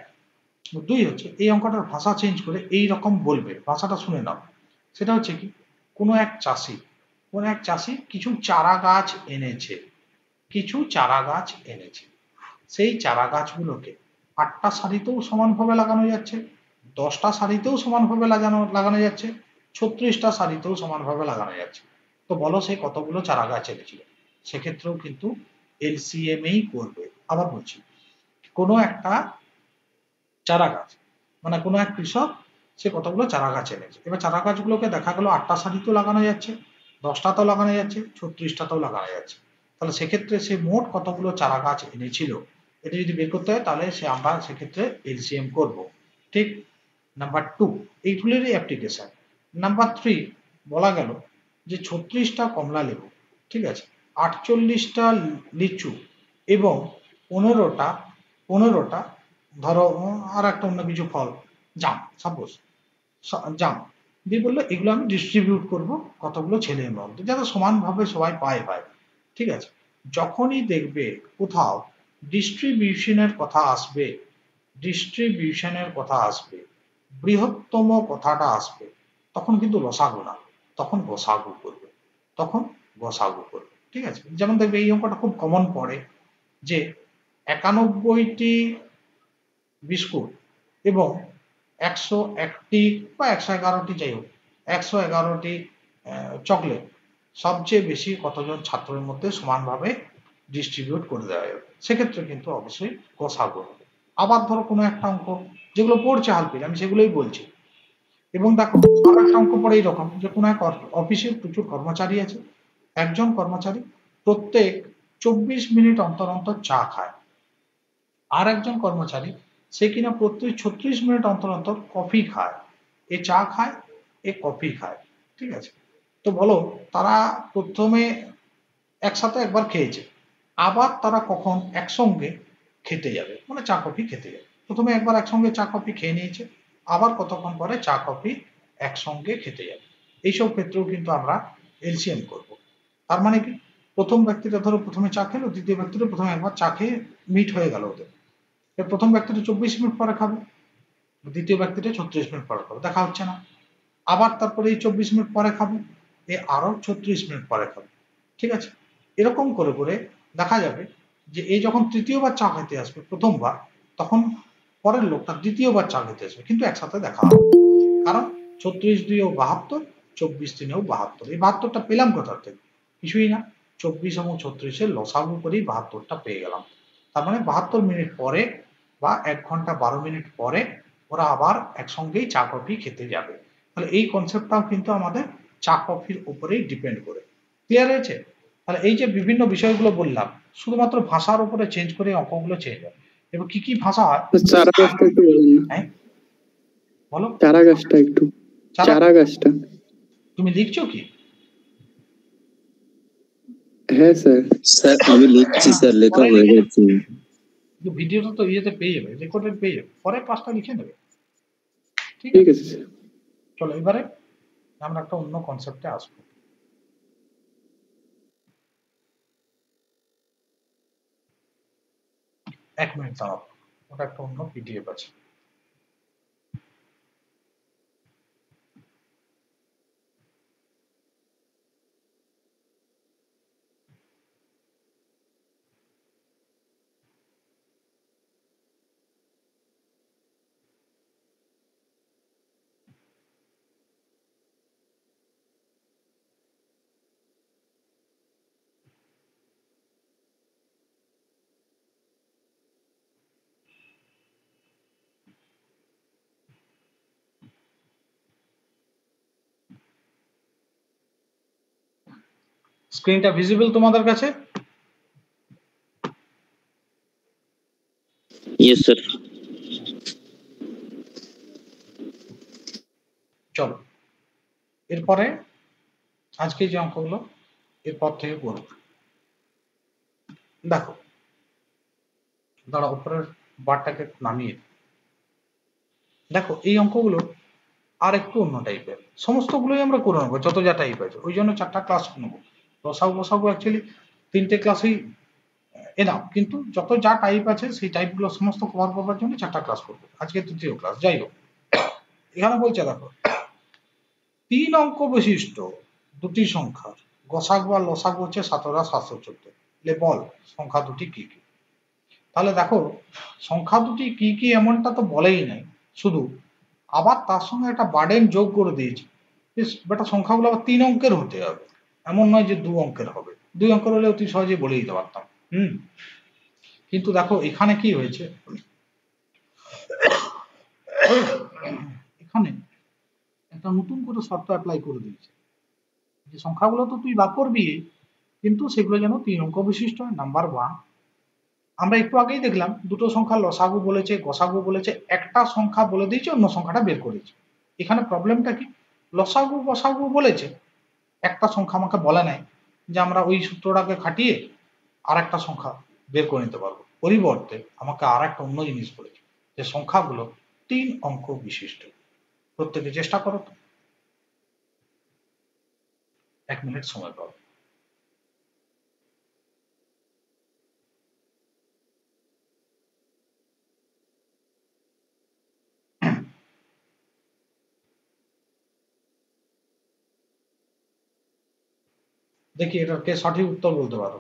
2 হচ্ছে এই অঙ্কটার ভাষা চেঞ্জ করে এই রকম বলবে, ভাষাটা শুনে নাও। সেটা হচ্ছে কি, কোনো এক চাষি কিছু চারা গাছ এনেছে, সেই চারা গাছগুলোকে 8টা সারিতেও সমানভাবে লাগানো যাচ্ছে, 10টা সারিতেও সমানভাবে লাগানো যাচ্ছে, 36টা সারিতেও সমানভাবে লাগানো যাচ্ছে। তো বলো সে কতগুলো চারা গাছ এনেছিল। সেক্ষেত্রেও কিন্তু এলসিএম এই করবে। আবার বলছি, কোনো একটা চারা গাছ মানে কোনো এক কৃষক সে কতগুলো চারা গাছ এনেছে। এবার চারা গাছগুলোকে দেখা গেল 8টা সারিতেও লাগানো যাচ্ছে, 10টাতেও লাগানো যাচ্ছে, 36টাতেও লাগানো যাচ্ছে। তাহলে সেক্ষেত্রে সে মোট কতগুলো চারা গাছ এনেছিল এটা যদি বের করতে হয় তাহলে আমরা সেক্ষেত্রে এলসিএম করব। ঠিক, নাম্বার 2 এইগুলোরই অ্যাপ্লিকেশন। নাম্বার 3 বলা গেল যে 36টা কমলা লেবু, ঠিক আছে, 48টা লিচু এবং 15টা ধরো আর একটা অন্য কিছু ফল, জাম, সাপোজ জাম দিয়ে বললো এগুলো আমি ডিস্ট্রিবিউট করব কতগুলো ছেলের মধ্যে যাতে সমানভাবে সবাই পায়। ঠিক আছে, যখনই দেখবে কোথাও ডিস্ট্রিবিউশনের কথা আসবে, বৃহত্তম কথাটা আসবে, তখন কিন্তু লসাগু না, তখন গসাগু করবে। ঠিক আছে, যেমন দেখবে এই অঙ্কটা খুব কমন পড়ে যে 91টি বিস্কুট এবং 101টি বা 111টি, যাই হোক 111টি চকলেট সবচেয়ে বেশি কতজন ছাত্রের মধ্যে সমানভাবে ডিস্ট্রিবিউট করে দেওয়া যাবে। সেক্ষেত্রে কিন্তু অবশ্যই গসাগু হবে। আবার ধরো কোনো একটা অঙ্ক যেগুলো পড়ছে হালপিল আমি সেগুলোই বলছি। এবং দেখো আর একটা অঙ্ক পড়ে এইরকম যে কোনো এক অফিসে প্রচুর কর্মচারী আছে, একজন কর্মচারী প্রত্যেক 24 মিনিট অন্তর অন্তর চা খায়, আর একজন কর্মচারী সে কিনা প্রত্যেক 36 মিনিট অন্তর অন্তর কফি খায়। এ চা খায়, এ কফি খায়। ঠিক আছে, তো বলো তারা প্রথমে একসাথে একবার খেয়েছে, আবার তারা কখন একসঙ্গে খেতে যাবে, মানে চা কফি খেতে যাবে। প্রথমে একবার একসঙ্গে চা কফি খেয়ে নিয়েছে, আবার কতক্ষণ পরে চা কফি একসঙ্গে খেতে যাবে। এইসব ক্ষেত্রেও কিন্তু আমরা এলসিএম করব। তার মানে কি, প্রথম ব্যক্তিটা ধরো প্রথমে চা খেলো, দ্বিতীয় ব্যক্তিটা প্রথমে একবার চা খেয়ে মিট হয়ে গেল ওদের। প্রথম ব্যক্তিটা 24 মিনিট পরে খাবে, দ্বিতীয় ব্যক্তিটা 36 মিনিট পরে খাবে, দেখা হচ্ছে না। আবার তারপরে এই 24 মিনিট পরে খাবে, এ আরো 36 মিনিট পরে খাবে। ঠিক আছে, এরকম করে করে দেখা যাবে যে এই যখন তৃতীয়বার চা খেতে আসবে প্রথমবার, তখন পরের লোকটা দ্বিতীয়বার চা খেতে আসবে, কিন্তু একসাথে দেখা হবে। কারণ 36 2 72, 24 3 72। এই 72টা পেলাম কোথা থেকে? কিছুই না, 24 এবং 36 লসাগু করেই 72টা পেয়ে গেলাম। তার মানে 72 মিনিট পরে বা 1 ঘন্টা 12 মিনিট পরে ওরা আবার একসঙ্গেই চা কফি খেতে যাবে। তাহলে এই কনসেপ্টটাও কিন্তু আমাদের চা কফির উপরেই ডিপেন্ড করে। ক্লিয়ার হয়েছে? তাহলে এই যে বিভিন্ন বিষয়গুলো বললাম শুধুমাত্র ভাষার উপরে চেঞ্জ করে অঙ্কগুলো চেঞ্জ হয়। এবার কি কি ভাষা হয় চারা গাছটা একটু বলুন না। হ্যাঁ বলো। চারা গাছটা একটু, চারা গাছটা। তুমি লিখছো কি? হ্যাঁ স্যার। স্যার আমি লিখছি স্যার, লেখা পরে হয়ে লিখে গেছে। নেবে। ভিডিওটা তো ইয়েতে পেয়ে যাবে, রেকর্ডেড পেয়ে যাবে, পরে পাঁচটা লিখে নেবে। ঠিক ঠিক আছে আছে স্যার। চলো এবারে আমরা একটা অন্য কনসেপ্টে আসবো। এক মিনিট দাঁড়াও, ওটা একটা অন্য পিডিএফ আছে। স্ক্রিনটা ভিজিবল তোমাদের কাছে? Yes sir. চলো এরপরে আজকে যে অঙ্কগুলো এরপর থেকে করব। দেখো দাঁড়া উপরের বারটাকে নামিয়ে দেখো এই অঙ্কগুলো আর একটু অন্য টাইপের, সমস্তগুলোই আমরা করে নেবো যত যা টাইপ আছে, ওই জন্য 4টা ক্লাস নেবো। বসাবো অ্যাকচুয়ালি 3টে ক্লাসেই এনাফ, কিন্তু যত যা টাইপ আছে সেই টাইপগুলো সমস্ত কভার করবার জন্য 4টা ক্লাস করবো। আজকে 3য় ক্লাস। যাই হোক এখানে বলছে দেখো 3 অঙ্ক বিশিষ্ট দুটি সংখ্যার গসাগু আর লসাগু হচ্ছে 17 আর 714। বল সংখ্যা দুটি কি কি? তাহলে দেখো সংখ্যা দুটি কি কি এমনটা তো বলেই নাই, শুধু আবার তার সঙ্গে একটা বার্ডেন যোগ করে দিয়েছি। বেটা সংখ্যাগুলো আবার 3 অঙ্কের হতে হবে, এমন নয় যে 2 অঙ্কের হবে। 2 অঙ্কের হলে অতি সহজে বলে দিতে পারতাম। কিন্তু দেখো এখানে কি হয়েছে, এখানে একটা নতুন করে শর্ত অ্যাপ্লাই করে দিয়েছে যে সংখ্যাগুলো তো তুই বার করবি, কিন্তু সেগুলো যেন 3 অঙ্ক বিশিষ্ট হয়। নাম্বার 1, আমরা একটু আগেই দেখলাম দুটো সংখ্যা লসাগু বলেছে গসাগু বলেছে, একটা সংখ্যা বলে দিয়েছে অন্য সংখ্যাটা বের করেছে। এখানে প্রবলেমটা কি, লসাগু গসাগু বলেছে, একটা সংখ্যা আমাকে বলে নাই যে আমরা ওই সূত্রটাকে খাটিয়ে আর একটা সংখ্যা বের করে নিতে পারবো। পরিবর্তে আমাকে আর একটা অন্য জিনিস বলেছে যে সংখ্যাগুলো 3 অঙ্ক বিশিষ্ট। প্রত্যেকে চেষ্টা করো তো, 1 মিনিট সময় পাবো। দেখি এটার কে সঠিক উত্তর বলতে পারো।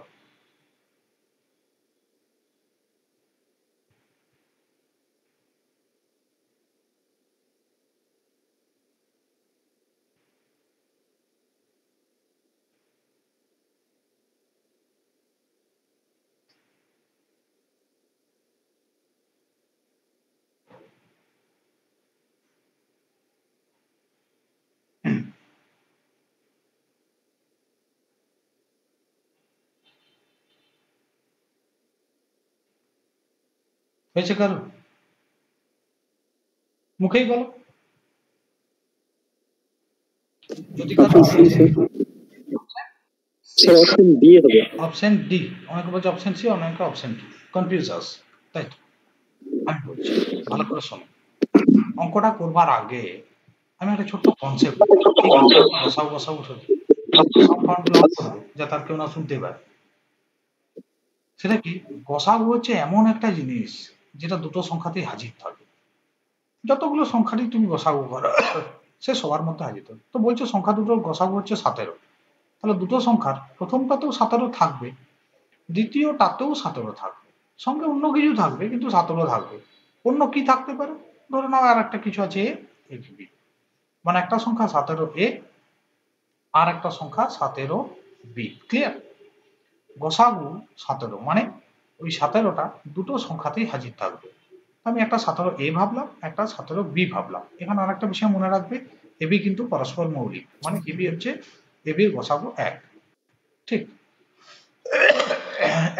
হয়েছে কারো? মুখেই বলো যদি কারো। স্যার অপশন ডি হবে। অপশন ডি, অনেকে বলছে অপশন সি, অনেকে অপশন ডি, কনফিউজ আছে তাই তো। আমি বলছি ভালো করে শোনো, অঙ্কটা করবার আগে আমি একটা ছোট্ট কনসেপ্ট বসাবো যাতে আর কেউ না শুনতে পারে। সেটা কি, গসাগু হচ্ছে এমন একটা জিনিস যেটা দুটো সংখ্যাতেই হাজির থাকে। যতগুলো সংখ্যারই তুমি গসাগু করো সে সবার মধ্যে হাজির থাকে। তো বলছো সংখ্যা দুটোর গসাগু হচ্ছে 17, তাহলে দুটো সংখ্যার প্রথমটাতেও 17 থাকবে, দ্বিতীয়টাতেও 17 থাকবে, সঙ্গে অন্য কিছু থাকবে কিন্তু 17 থাকবে। অন্য কি থাকতে পারে, ধরে নাও আর একটা কিছু আছে এ বি, মানে একটা সংখ্যা 17 এ আর একটা সংখ্যা 17 বি। ক্লিয়ার? গসাগু 17 মানে ওই 17টা দুটো সংখ্যাতেই হাজির থাকবে। আমি একটা 17 এ ভাবলাম, একটা 17 বি ভাবলাম। এখানে আর একটা বিষয় মনে রাখবে, এবি কিন্তু পরস্পর মৌলিক, মানে এবি হচ্ছে এবির গসাগু 1। ঠিক,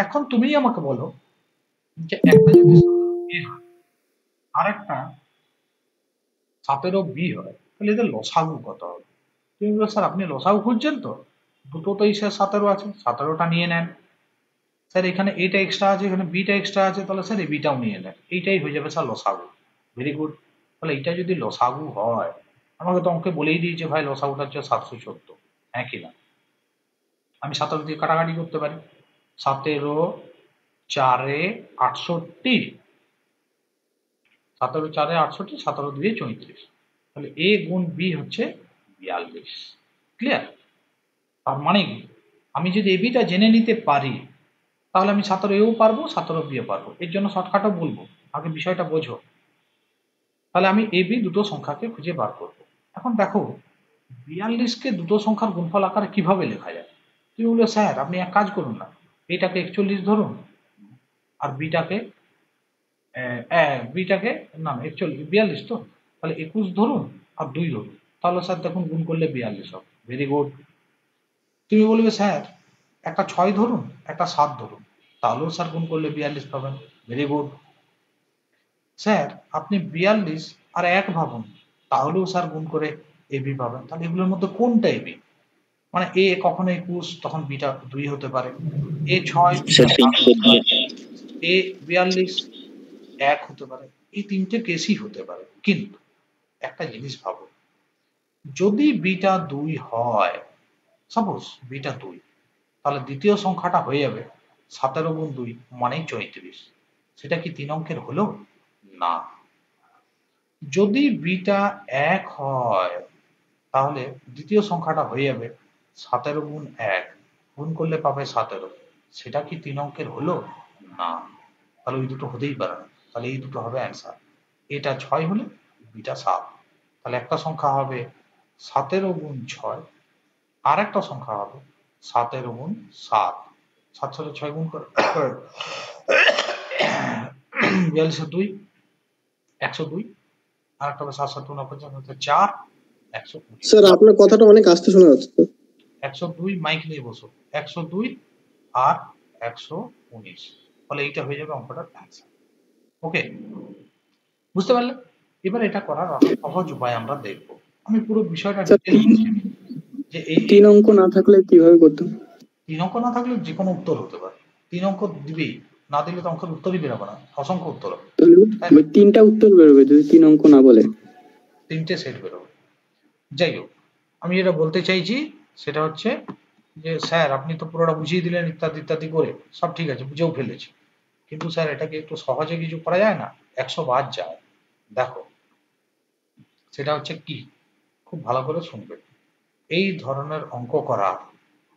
এখন তুমি আমাকে বলো যে একটা যদি বি হয় আর একটা 17 বি হয়, তাহলে এদের লসাগু কত হবে? তুমি বলো স্যার আপনি লসাগু খুঁজছেন তো, দুটোতেই স্যার 17 আছে, 17টা নিয়ে নেন। স্যার এখানে এটা এক্সট্রা আছে, এখানে বিটা এক্সট্রা আছে, তাহলে স্যার এই বিটাও নিয়ে নেন, এইটাই হয়ে যাবে স্যার লসাগু। Very good. তাহলে এটা যদি লসাগু হয়, আমাকে তো অঙ্কে বলেই দিয়েছে ভাই লসাগুটা হচ্ছে 714, হ্যাঁ কি না? আমি 17 দিয়ে কাটাকাটি করতে পারি, 17 4 68, 17 4 68, 17 2 34, তাহলে এ গুণ বি হচ্ছে 42। ক্লিয়ার? তার মানে কি, আমি যদি এবিটা জেনে নিতে পারি তাহলে আমি 17 এও পারবো 17 বিও পারবো। এর জন্য শর্টকাটও বলবো, আগে বিষয়টা বোঝো। তাহলে আমি এবি দুটো সংখ্যাকে খুঁজে বার করবো। এখন দেখো 42কে দুটো সংখ্যার গুণফল আকারে কিভাবে লেখা যায়? তুমি বলবে স্যার আপনি এক কাজ করুন না, এটাকে 41 ধরুন আর বিটাকে না 42 তো, তাহলে 21 ধরুন আর 2 ধরুন, তাহলে স্যার দেখুন গুণ করলে 42 হবে। Very good. তুমি বলবে স্যার একটা 6 ধরুন একটা 7 ধরুন, তাহলেও স্যার গুণ করলে 42 পাবেন। Very good. স্যার আপনি 42 আর 1 ভাবুন, তাহলেও স্যার গুণ করে এবি পাবেন। তাহলে এগুলোর মধ্যে কোনটা এবি? মানে এ কখনো 21 তখন বিটা 2 হতে পারে, এ 6 বিটা 7 হতে পারে, এ 42 1 হতে পারে, এই তিনটে কেসই হতে পারে। কিন্তু একটা জিনিস ভাবো, যদি বিটা 2 হয়, সাপোজ বিটা 2, তাহলে দ্বিতীয় সংখ্যাটা হয়ে যাবে 17 গুণ 2 মানে 34। সেটা কি 3 অঙ্কের হলো? না। যদি বিটা 1 হয় তাহলে দ্বিতীয় সংখ্যাটা হয়ে যাবে 17 গুণ 1, গুণ করলে পাবে 17, সেটা কি 3 অঙ্কের হলো? না। তাহলে ওই দুটো হতেই পারে না, তাহলে এই দুটো হবে অ্যান্সার। এটা 6 হলে বিটা 7, তাহলে একটা সংখ্যা হবে 17 গুণ 6, আর একটা সংখ্যা হবে 17 গুণ 7। 7 সাথে 6 গুণ করে 42 2, 102, আর একটা হবে 7 7 49, 4, 119। স্যার আপনার কথাটা অনেক আস্তে শোনা যাচ্ছে। 102 মাইক নিয়ে বসো, 102 আর 119, ফলে এইটা হয়ে যাবে অঙ্কটার অ্যান্সার। ওকে, বুঝতে পারলে? এবার এটা করার সহজ উপায় আমরা দেখব। আমি পুরো বিষয়টা ডিটেইল বলছি যে এই 3 অঙ্ক না থাকলে কিভাবে করতাম? 3 অঙ্ক না থাকলে যে কোনো উত্তর হতে পারে। 3 অঙ্ক দিবেই, না দিলে তো অঙ্কের উত্তরই বেরোবে না, অসংখ্য উত্তর হবে। ওই 3টা উত্তর বেরোবে যদি 3 অঙ্ক না বলে। 3টে সেট বেরোবে। যাই হোক, আমি যেটা বলতে চাইছি সেটা হচ্ছে যে স্যার আপনি তো পুরোটা বুঝিয়ে দিলেন ইত্যাদি ইত্যাদি করে, সব ঠিক আছে, বুঝেও ফেলেছি, কিন্তু স্যার এটাকে একটু সহজে কিছু করা যায় না? 100 বাদ যায়। দেখো সেটা হচ্ছে কি, খুব ভালো করে শুনবে। এই ধরনের অঙ্ক করা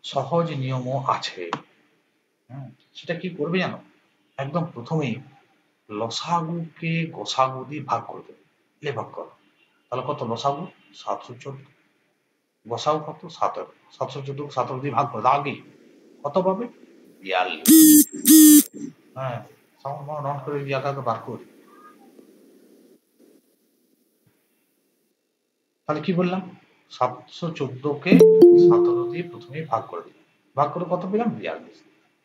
সহজ নিয়মও আছে। সেটা কি করবে জানো? একদম প্রথমেই লসাগুকে গোসাগু দিয়ে ভাগ করে দেবে। লে ভাগ করো, তাহলে কত লসাগু? 714। গোসাগু কত? 17। 714 17 দিয়ে ভাগ করে দাও আগেই, কত পাবে? 42। হ্যাঁ, সাউন্ড অন করে জায়গাকে বার করি। তাহলে কি বললাম? 714কে 17 দিয়ে প্রথমেই ভাগ করে দিই, ভাগ করে কত পেলাম? 42।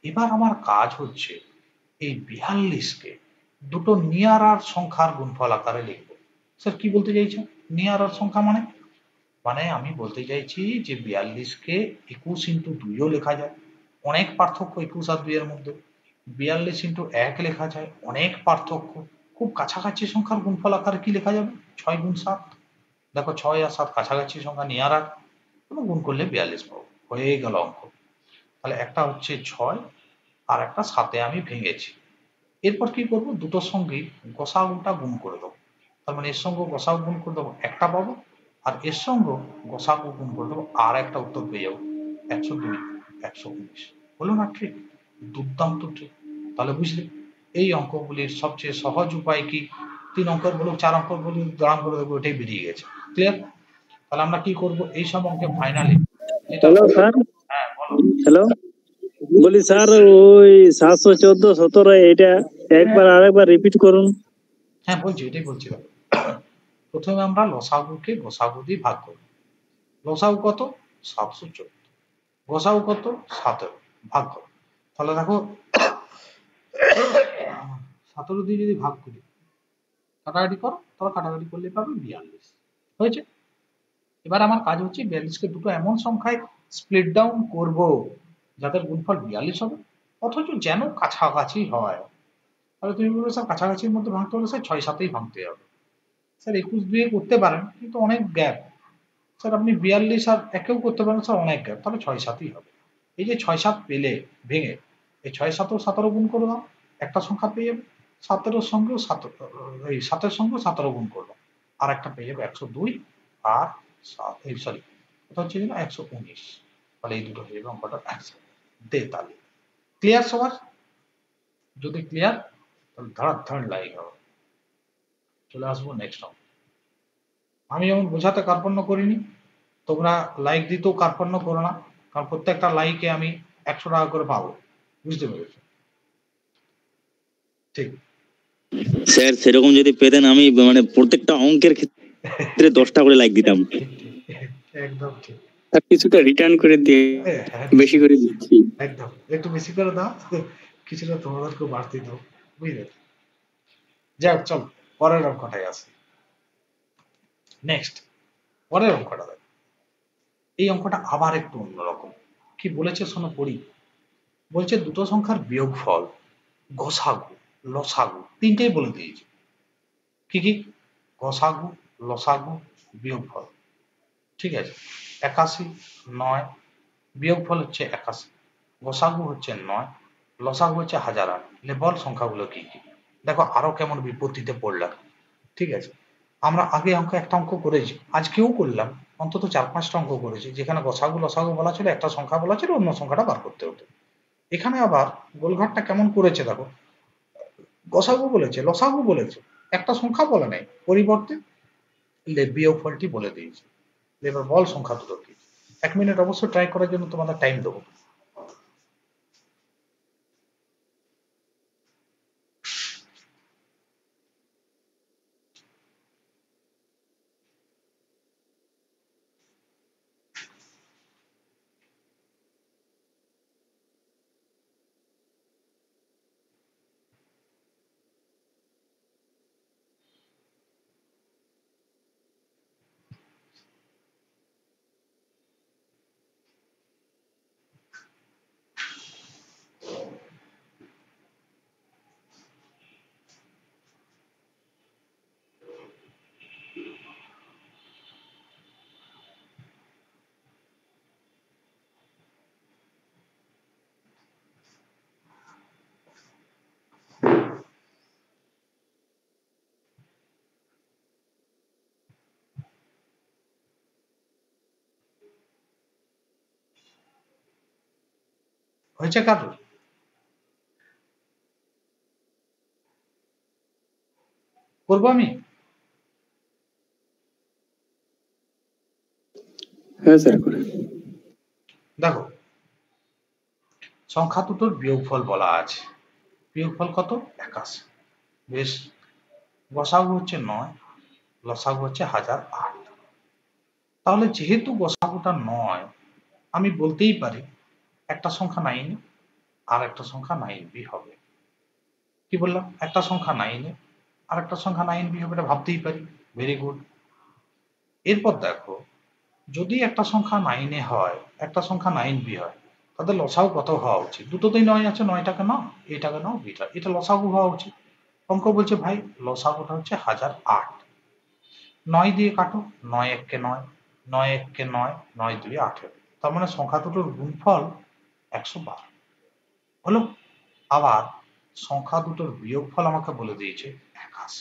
এবার আমার কাজ হচ্ছে এই 42কে দুটো নিয়ারার সংখ্যার গুণফল আকারে লিখবো। স্যার কি বলতে চাইছেন নিয়ারার সংখ্যা মানে? মানে আমি বলতে চাইছি যে 42কে 21 ইন্টু 2ও লেখা যায়, অনেক পার্থক্য 21 আর 2 এর মধ্যে। 42 ইন্টু 1 লেখা যায়, অনেক পার্থক্য। খুব কাছাকাছি সংখ্যার গুণফল আকারে কি লেখা যাবে? 6 গুণ 7। দেখো 6 আর 7 কাছাকাছি সংখ্যা, নিয়ারার, গুণ করলে 42 পাবো, হয়ে গেল অঙ্ক। তাহলে একটা হচ্ছে 6 আর একটা 7-এ আমি ভেঙেছি। এরপর কি করব? দুটোর সঙ্গেই গসাগুটা গুণ করে দেবো। তার মানে এর সঙ্গে গসাগু গুণ করে দেবো, একটা পাবো, আর এর সঙ্গে গসাগু গুণ করে দেবো, আর একটা উত্তর পেয়ে যাবো, 102 119। হলো না ট্রিক? দুর্দান্ত ট্রিক। তাহলে বুঝলে এই অঙ্কগুলির সবচেয়ে সহজ উপায় কি? 3 অঙ্কের বলুক 4 অঙ্কের বলুক, দাঁড়ান করে দেবো, ওটাই বেরিয়ে গেছে। ক্লিয়ার? তাহলে আমরা কি করব এই সব অঙ্কে ফাইনালি? Hello sir. হ্যাঁ বলো। হ্যালো, বলি স্যার ওই 714 17 এটা একবার আরেকবার রিপিট করুন। হ্যাঁ বলছি, এটাই বলছিলাম। প্রথমে আমরা লসাগুকে গসাগু দিয়ে ভাগ করব। লসাগু কত? 714। গসাগু কত? 17। ভাগ করো। তাহলে দেখো 17 দিয়ে যদি ভাগ করি, কাটাকাটি করো, তাহলে কাটাকাটি করলে পাবে 42। হয়েছে? এবার আমার কাজ হচ্ছে 42কে দুটো এমন সংখ্যায় স্প্লিট ডাউন করব যাদের গুণফল 42 হবে, অথচ যেন কাছাকাছি হয়। তাহলে তুমি বলবে স্যার কাছাকাছির মধ্যে ভাঙতে হলে স্যার 6-7এই ভাঙতে হবে। স্যার 21-2 করতে পারেন, কিন্তু অনেক গ্যাপ। স্যার আপনি 42 আর একেও করতে পারেন, স্যার অনেক গ্যাপ, তাহলে 6-7ই হবে। এই যে 6-7 পেলে ভেঙে এই 6-7 গুণ করে দাও, একটা সংখ্যা পেয়ে যাবে। 17 সঙ্গেও 7-এর সঙ্গেও 17 গুণ করলো, আর একটা পেয়ে যাবে 102 আর সরি এটা হচ্ছে 119। তাহলে এই দুটো হয়ে যাবে অঙ্কটার অ্যান্সার 43। ক্লিয়ার সবার? যদি ক্লিয়ার তাহলে ধড়াধড় লাইক হবে। চলে আসবো নেক্সট অঙ্ক। আমি যেমন বোঝাতে কার্পণ্য করিনি, তোমরা লাইক দিতেও কার্পণ্য করো না, কারণ প্রত্যেকটা লাইকে আমি 100 টাকা করে পাবো। বুঝতে পেরেছো? ঠিক। স্যার সেরকম যদি পেতেন আমি মানে প্রত্যেকটা অঙ্কের ক্ষেত্রে 10টা করে লাইক দিতাম। একদম ঠিক। আর কিছুটা রিটার্ন করে দিয়ে বেশি করে দিচ্ছি। একদম একটু বেশি করে দাও, কিছুটা তোমাদেরকে বাড়তি দাও, বুঝলে? যাক চল পরের অঙ্কটাই আসি। নেক্সট পরের অঙ্কটা দেখ। এই অঙ্কটা আবার একটু অন্যরকম। কি বলেছে শোনো পড়ি। বলছে দুটো সংখ্যার বিয়োগফল, গসাগু, লসাগু তিনটেই বলে দিয়েছে। কি কি? গসাগু, লসাগু, বিয়োগফল। ঠিক আছে? 81, 9, বিয়োগফল হচ্ছে 81, গসাগু হচ্ছে 9, লসাগু হচ্ছে 1008। বল সংখ্যাগুলো কি কি? দেখো আরো কেমন বিপত্তিতে পড়লাম। ঠিক আছে? আমরা আগে একটা অঙ্ক করেছি, আজকেও করলাম, অন্তত 4-5টা অঙ্ক করেছি, যেখানে গসাগু লসাগু বলা ছিল, একটা সংখ্যা বলা ছিল, অন্য সংখ্যাটা বার করতে হতো। এখানে আবার গোলঘাটটা কেমন করেছে দেখো। গসাগু বলেছে, লসাগু বলেছে, একটা সংখ্যা বলে নাই, পরিবর্তে বিয়োগফলটি বলে দিয়েছে। এবার বল সংখ্যা দুটো কি? 1 মিনিট অবশ্যই ট্রাই করার জন্য তোমাদের টাইম দেবো। হয়েছে কারোর? করবো আমি? হ্যাঁ স্যার করে। দেখো সংখ্যা দুটোর বিয়োগফল বলা আছে। বিয়োগফল কত? 81। বেশ। গসাগু হচ্ছে 9, লসাগু হচ্ছে 1008। তাহলে যেহেতু গসাগুটা 9, আমি বলতেই পারি একটা সংখ্যা 9 আর একটা সংখ্যা 9b হবে। কি বললাম? একটা সংখ্যা 9 আর একটা সংখ্যা 9b হবে, এটা ভাবতেই পারি। Very good. এরপর দেখো, যদি একটা সংখ্যা 9 হয়, একটা সংখ্যা 9b হয়, তাদের লসাগু কত হওয়া উচিত? দুটোতেই 9 আছে, 9টাকে নাও, এটাকে নাও, বিটা, এটা লসাগু হওয়া উচিত। অঙ্ক বলছে ভাই লসাগুটা হচ্ছে 1008। 9 দিয়ে কাটো, 9 1 9, 9 1 9, 9 2 18। তার মানে সংখ্যা দুটোর গুণফল 112 হলো। আবার সংখ্যা দুটোর বিয়োগফল আমাকে বলে দিয়েছে 81।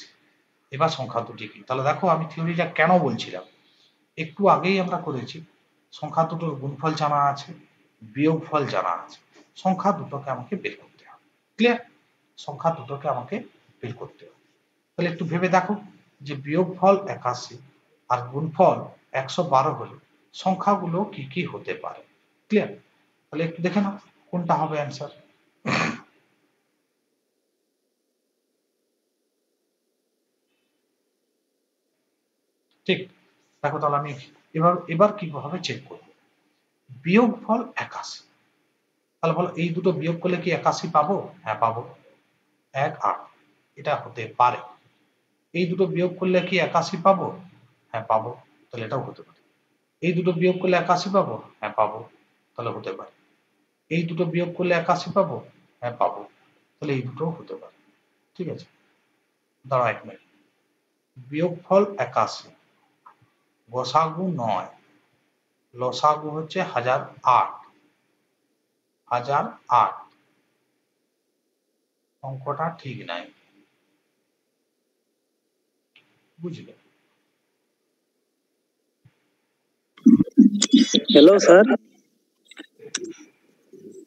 এবার সংখ্যা দুটি কি? তাহলে দেখো আমি থিওরিটা কেন বলছিলাম, একটু আগেই আমরা করেছি। সংখ্যা দুটোর গুণফল জানা আছে, বিয়োগফল জানা আছে, সংখ্যা দুটোকে আমাকে বের করতে হবে। ক্লিয়ার? সংখ্যা দুটোকে আমাকে বের করতে হবে। তাহলে একটু ভেবে দেখো যে বিয়োগফল 81 আর গুণফল 112 হলে সংখ্যাগুলো কি কি হতে পারে। ক্লিয়ার? তাহলে একটু দেখে নাও কোনটা হবে অ্যান্সার। ঠিক, দেখো তাহলে আমি এবার কিভাবে চেক করবো। বিয়োগফল 81, তাহলে বলো এই দুটো বিয়োগ করলে কি 81 পাবো? হ্যাঁ পাবো, 1 8, এটা হতে পারে। এই দুটো বিয়োগ করলে কি 81 পাবো? হ্যাঁ পাবো, তাহলে এটাও হতে পারে। এই দুটো বিয়োগ করলে 81 পাবো? হ্যাঁ পাবো, তাহলে হতে পারে। এই দুটো বিয়োগ করলে 81 পাবো? হ্যাঁ পাবো, তাহলে এই দুটো হতে পারে। ঠিক আছে, দাঁড়াও 1 মিনিট। বিয়োগফল 81, গসাগু 9, লসাগু হচ্ছে 1008, 1008, অঙ্কটা ঠিক নাই, বুঝলে? হ্যালো স্যার,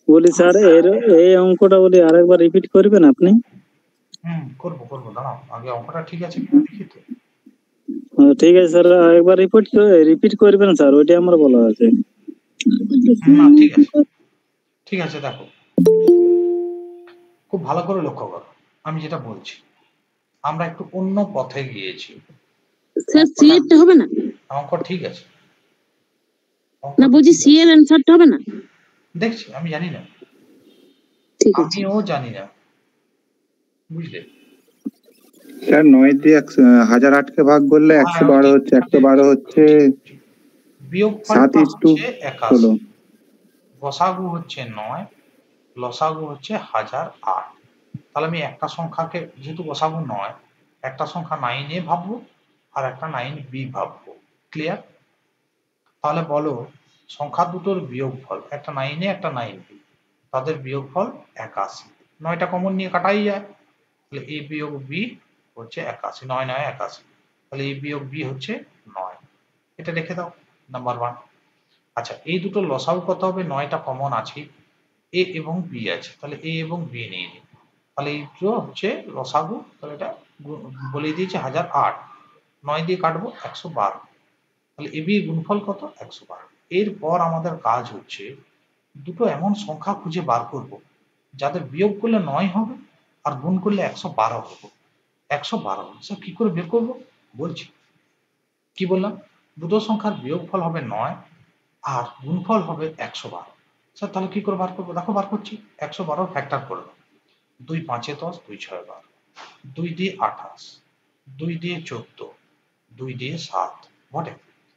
বলি স্যার এই অঙ্কটা বলি আরেকবার রিপিট করবেন আপনি? করবো, দাঁড়াও আগে অঙ্কটা ঠিক আছে কিনা দেখি তো। ঠিক আছে স্যার, আরেকবার রিপিট করবেন স্যার, ওইটা আমার বলা আছে। না ঠিক আছে, দেখো খুব ভালো করে লক্ষ্য করো, আমি যেটা বলছি আমরা একটু অন্য পথে গিয়েছি। স্যার সি এরটা হবে না? অঙ্ক ঠিক আছে, না বলছি সি এর অ্যানসারটা হবে না? দেখছি, আমি জানি না, ঠিক আছে, আমিও জানি না, বুঝলে? স্যার 9 দিয়ে 1008 কে ভাগ করলে 112 হচ্ছে, 112 হচ্ছে বিয়োগফল 7:16। গসাগু হচ্ছে 9, লসাগু হচ্ছে 1008। তাহলে আমি একটা সংখ্যাকে, যেহেতু গসাগু 9, একটা সংখ্যা 9 এ ভাববো আর একটা 9b ভাববো। ক্লিয়ার? তাহলে বলো সংখ্যা দুটোর বিয়োগফল, একটা 9 এ একটা 9b, তাদের বিয়োগফল 81। 9টা কমন নিয়ে কাটাই যায়, তাহলে a বিয়োগ b হচ্ছে 81, 9 9 81, তাহলে a বিয়োগ b হচ্ছে 9। এটা রেখে দাও, নাম্বার 1। আচ্ছা, এই দুটো লসাগু কত হবে? 9টা কমন আছে, a এবং b আছে, তাহলে a এবং b নিয়ে নিই, তাহলে এই দুটো হচ্ছে লসাগু, তাহলে এটা বলে দিয়েছে 1008, 9 দিয়ে কাটবো 112, তাহলে ab এর গুণফল কত? 112। এরপর আমাদের কাজ হচ্ছে দুটো এমন সংখ্যা খুঁজে বার করব যাদের বিয়োগ করলে 9 হবে আর গুণ করলে 112 হবে। 112 স্যার কি করে বের করবো বলছি। কি বললাম? দুটো সংখ্যার বিয়োগফল হবে 9 আর গুণফল হবে 112। স্যার তাহলে কি করে বার করবো? দেখো বার করছি, 112 ফ্যাক্টর করে দাও। 2 5 10, 2 6 12, 2 দিয়ে 28, 2 দিয়ে 14, 2 দিয়ে 7, বটে?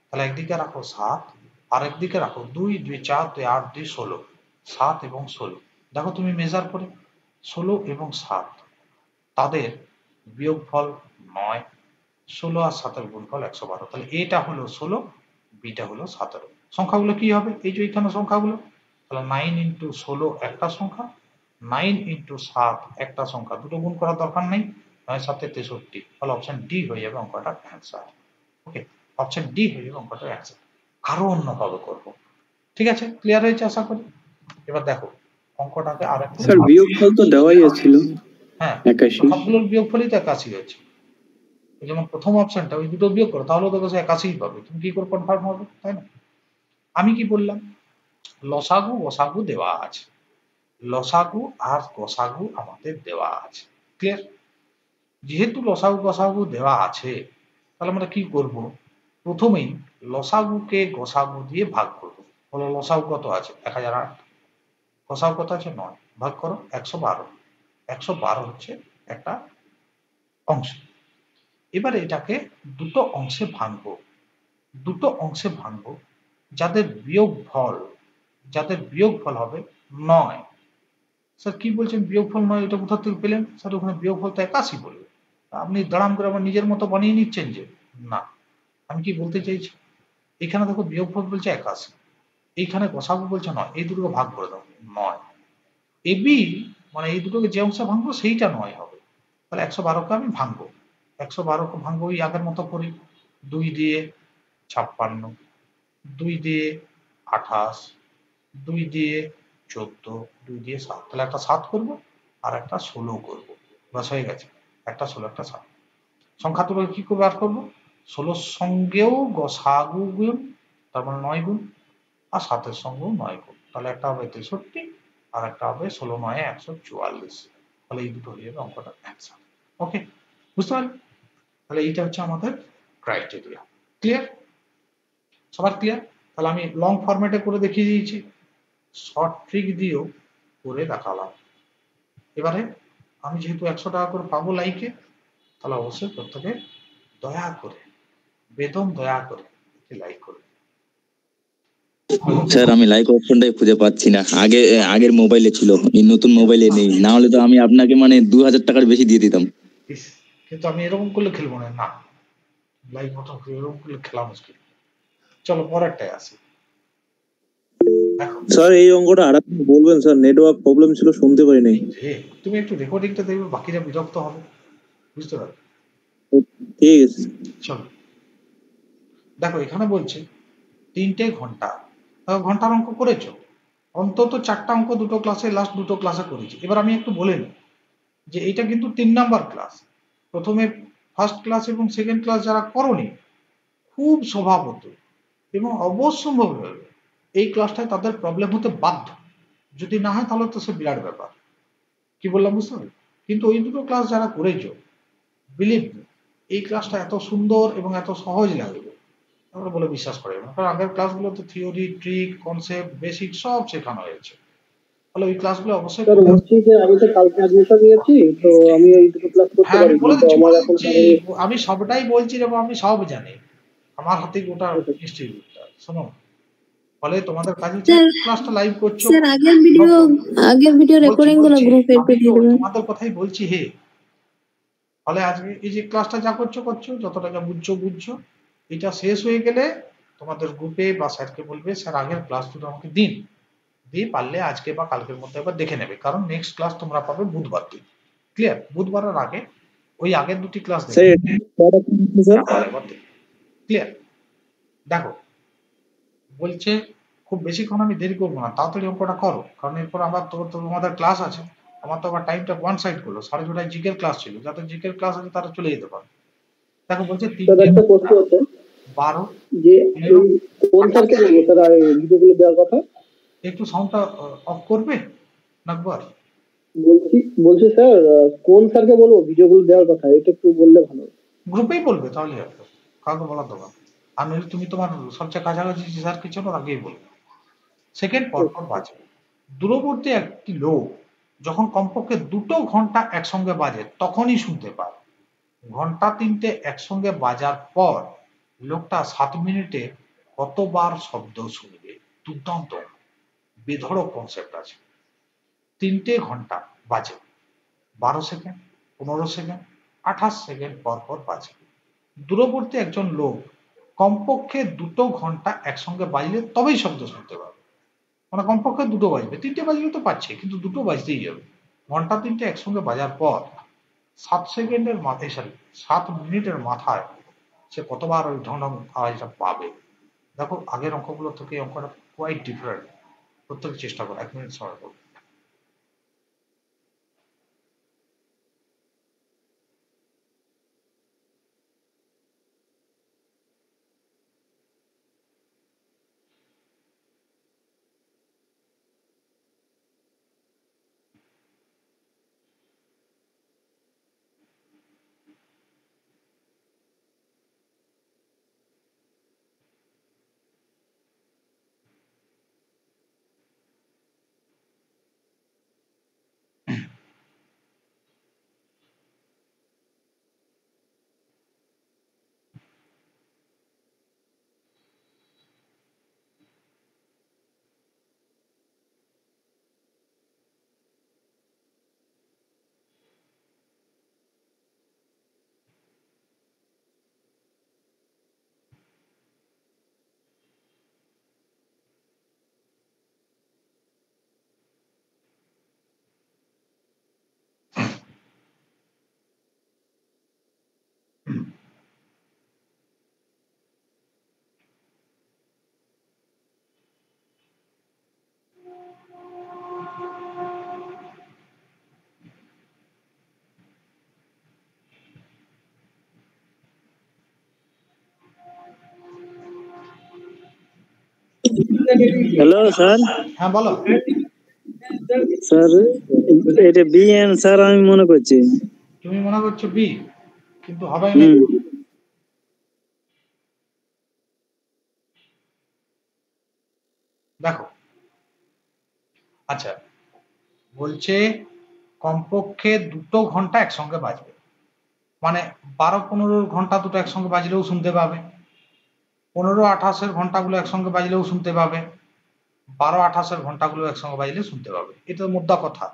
তাহলে একদিকে রাখো 7 আর একদিকে রাখো 2, 2 4, 2 8, 2 16, 7 এবং 16। দেখো তুমি মেজার করে 16 এবং 7, তাদের বিয়োগফল 9, 16 আর 7 এর গুণফল 112, তাহলে এটা হলো 16, বিটা হলো 17। সংখ্যাগুলো কি হবে? এই যে এখানে সংখ্যাগুলো, তাহলে 9 ইন্টু 16 একটা সংখ্যা, 9 ইন্টু 7 একটা সংখ্যা, দুটো গুণ করার দরকার নেই, 9 7 63, তাহলে অপশন ডি হয়ে যাবে অঙ্কটার অ্যান্সার। ওকে, অপশন ডি হয়ে যাবে অঙ্কটার অ্যান্সার। আরো অন্যভাবে করবো, ঠিক আছে? ক্লিয়ার হয়েছে আশা করি। এবার দেখো অঙ্কটাকে আর একটু, স্যার বিয়োগফল তো দেওয়াই ছিল, হ্যাঁ 81। সবগুলোর বিয়োগফলই তো 81 হচ্ছে। যেমন প্রথম অপশনটা, ওই দুটো বিয়োগ করো তাহলে দেখো 81 পাবে, তুমি কি করে কনফার্ম হবে, তাই না? আমি কি বললাম, লসাগু গসাগু দেওয়া আছে, লসাগু আর গসাগু আমাদের দেওয়া আছে। ক্লিয়ার? যেহেতু লসাগু গসাগু দেওয়া আছে, তাহলে আমরা কি করব, প্রথমেই লসাগুকে গসাগু দিয়ে ভাগ করব। বলো লসাগু কত আছে? 1008, গসাগু কত আছে? 9, ভাগ করো 112, 112 হচ্ছে একটা অংশ। এবারে এটাকে দুটো অংশে ভাঙবো, দুটো অংশে ভাঙবো যাদের বিয়োগফল হবে 9। স্যার কি বলছেন বিয়োগফল 9, এটা কোথা থেকে পেলেন? স্যার ওখানে বিয়োগফল তো 81 বলবে, আপনি দাঁড়াম করে আবার নিজের মতো বানিয়ে নিচ্ছেন যে। না, আমি কি বলতে চাইছি, এখানে দেখো বিয়োগফল বলছে 81, এইখানে গসাগু বলছে 9, এই দুটোকে ভাগ করে দাও 9, এবি মানে এই দুটোকে যে অংশে ভাঙবো সেইটা 9 হবে। তাহলে 112কে আমি ভাঙবো, 112কে ভাঙবো ওই আগের মতো করে, 2 দিয়ে 56, 2 দিয়ে 28, 2 দিয়ে 14, 2 দিয়ে 7, তাহলে একটা 7 করবো আর একটা 16 করবো, বাস হয়ে গেছে। একটা 16 একটা 7, সংখ্যা দুটো কি করে বার করবো? 16 সঙ্গেও গসাগু গুণ, তার মানে 9 গুণ, আর 7 সঙ্গেও 9 গুণ, তাহলে একটা হবে 63 আর একটা হবে 16 9 144, তাহলে এই দুটো হয়ে যাবে অঙ্কটার অ্যান্সার। ওকে, বুঝতে পারলে? তাহলে এইটা হচ্ছে আমাদের ক্রাইটেরিয়া। ক্লিয়ার? সবার ক্লিয়ার? তাহলে আমি লং ফরম্যাটে করে দেখিয়ে দিয়েছি, শর্ট ট্রিক দিয়েও করে দেখালাম। এবারে আমি যেহেতু 100 টাকা করে পাবো লাইকে, তাহলে অবশ্যই প্রত্যেকে দয়া করে, বেদম দয়া করে লাইক করবে। স্যার আমি লাইক অপশনটাই খুঁজে পাচ্ছি না, আগের মোবাইলে ছিল, এই নতুন মোবাইলে নেই, না হলে তো আমি আপনাকে মানে 2000 টাকার বেশি দিয়ে দিতাম। কিন্তু আমি এরকম করলে খেলবো না, না লাইক বটন এরকম করলে খেলা মুশকিল। চলো পরেরটায় আসি। স্যার এই অঙ্কটা আর বলবেন স্যার, নেটওয়ার্ক প্রবলেম ছিল, শুনতে পারি নাই। তুমি একটু রেকর্ডিংটা দেখবে, বাকিরা বিরক্ত হবে, বুঝতে পারবে? ঠিক আছে। চলো দেখো, এখানে বলছে 3টে ঘন্টা, ঘন্টার অঙ্ক করেছো, অন্তত 4টা অঙ্ক দুটো ক্লাসে, লাস্ট দুটো ক্লাসে করেছি। এবার আমি একটু বলে নিই যে এটা কিন্তু 3 নাম্বার ক্লাস। প্রথমে ফার্স্ট ক্লাস এবং সেকেন্ড ক্লাস যারা করনি, খুব স্বভাবত এবং অবশ্যম্ভাবীভাবে এই ক্লাসটায় তাদের প্রবলেম হতে বাধ্য, যদি না হয় তাহলে তো সে বিরাট ব্যাপার। কি বললাম বুঝতে পারবে? কিন্তু ওই দুটো ক্লাস যারা করেছো, বিলিভ মি, এই ক্লাসটা এত সুন্দর এবং এত সহজ লাগবে আমরা বলে বিশ্বাস করি না, কারণ আগের ক্লাসগুলোতে থিওরি, ট্রিক, কনসেপ্ট, বেসিক সব শেখানো হয়েছে। তাহলে ওই ক্লাসগুলো অবশ্যই স্যার বলছি যে আমি তো কালকে অ্যাডমিশন নিয়েছি, তো আমি এই দুটো ক্লাস করতে হ্যাঁ পারি, আমি বলে তো দিচ্ছি, আমার এখন আমি সবটাই বলছি এবং আমি সব জানি, আমার হাতে গোটা ইনস্টিটিউটটা। শোনো, ফলে তোমাদের কাজ হচ্ছে ক্লাসটা লাইভ করছো, স্যার আগের ভিডিও রেকর্ডিং গুলো গ্রুপে দিয়ে দেবেন। তোমাদের কথাই বলছি হে। ফলে আজকে এই যে ক্লাসটা যা করছো যতটা যা বুঝছো, এটা শেষ হয়ে গেলে তোমাদের গ্রুপে বা স্যারকে বলবে স্যার আগের ক্লাস দুটো আমাকে দিন, দিয়ে পারলে আজকে বা কালকের মধ্যে একবার দেখে নেবে, কারণ নেক্সট ক্লাস তোমরা পাবে বুধবার দিন। ক্লিয়ার? বুধবারের আগে ওই আগের দুটি ক্লাস দেখে ক্লিয়ার? দেখো বলছে খুব বেশিক্ষণ আমি দেরি করবো না, তাড়াতাড়ি অঙ্কটা করো, কারণ এরপর আমার তোমাদের ক্লাস আছে। আমার তো আবার টাইমটা ওয়ান সাইড করলো, 6:30টায় জিকের ক্লাস ছিল, যাদের জিকের ক্লাস আছে তারা চলে যেতে পারে। দেখো বলছে 12 যে কোন স্যারকে বলবো স্যার আর ভিডিওগুলো দেওয়ার কথা? একটু সাউন্ডটা অফ করবে একবার? বলছি স্যার কোন স্যারকে বলবো ভিডিওগুলো দেওয়ার কথা, এটা একটু বললে ভালো। গ্রুপেই বলবে, তাহলে হবে, কাউকে বলার দরকার। আর নইলে তুমি তোমার সবচেয়ে কাছাকাছি যে স্যারকে ছিল আগেই বলবে। সেকেন্ড পরপর বাজে। দূরবর্তী একটি লোক যখন কমপক্ষে 2 ঘন্টা একসঙ্গে বাজে তখনই শুনতে পায়। ঘন্টা 3টে একসঙ্গে বাজার পর লোকটা 7 মিনিটে কতবার শব্দ শুনবে? দুর্দান্ত বেধড়ক কনসেপ্ট আছে। 3টে ঘন্টা বাজে, 12 সেকেন্ড, 15 সেকেন্ড, 28 সেকেন্ড পর পর বাজে। দূরবর্তী একজন লোক কমপক্ষে 2 ঘন্টা একসঙ্গে বাজলে তবেই শব্দ শুনতে পাবে। মানে কমপক্ষে 2টো বাজবে, 3টে বাজলে তো পাচ্ছে, কিন্তু 2টো বাজতেই যাবে। ঘন্টা 3টে একসঙ্গে বাজার পর 7 সেকেন্ডের মাথায়, 7 মিনিটের মাথায় সে কতবার ওই ঢং ঢং আওয়াজটা পাবে। দেখো আগের অঙ্কগুলো থেকে এই অঙ্কটা কোয়াইট ডিফারেন্ট। প্রত্যেকে চেষ্টা করো 1 মিনিট সময় করো। Hello sir. হ্যাঁ বলো। স্যার এটা বি অ্যান্সার আমি মনে করছি। তুমি মনে করছো বি, কিন্তু হবে না। দেখো আচ্ছা বলছে কমপক্ষে 2 ঘন্টা একসঙ্গে বাজবে, মানে 12-15 ঘন্টা দুটো একসঙ্গে বাজলেও শুনতে পাবে, 15-28 ঘন্টাগুলো একসঙ্গে বাজলেও শুনতে পাবে, 12-28 ঘন্টাগুলো একসঙ্গে বাজলে শুনতে পাবে। এটা মোদ্দা কথা।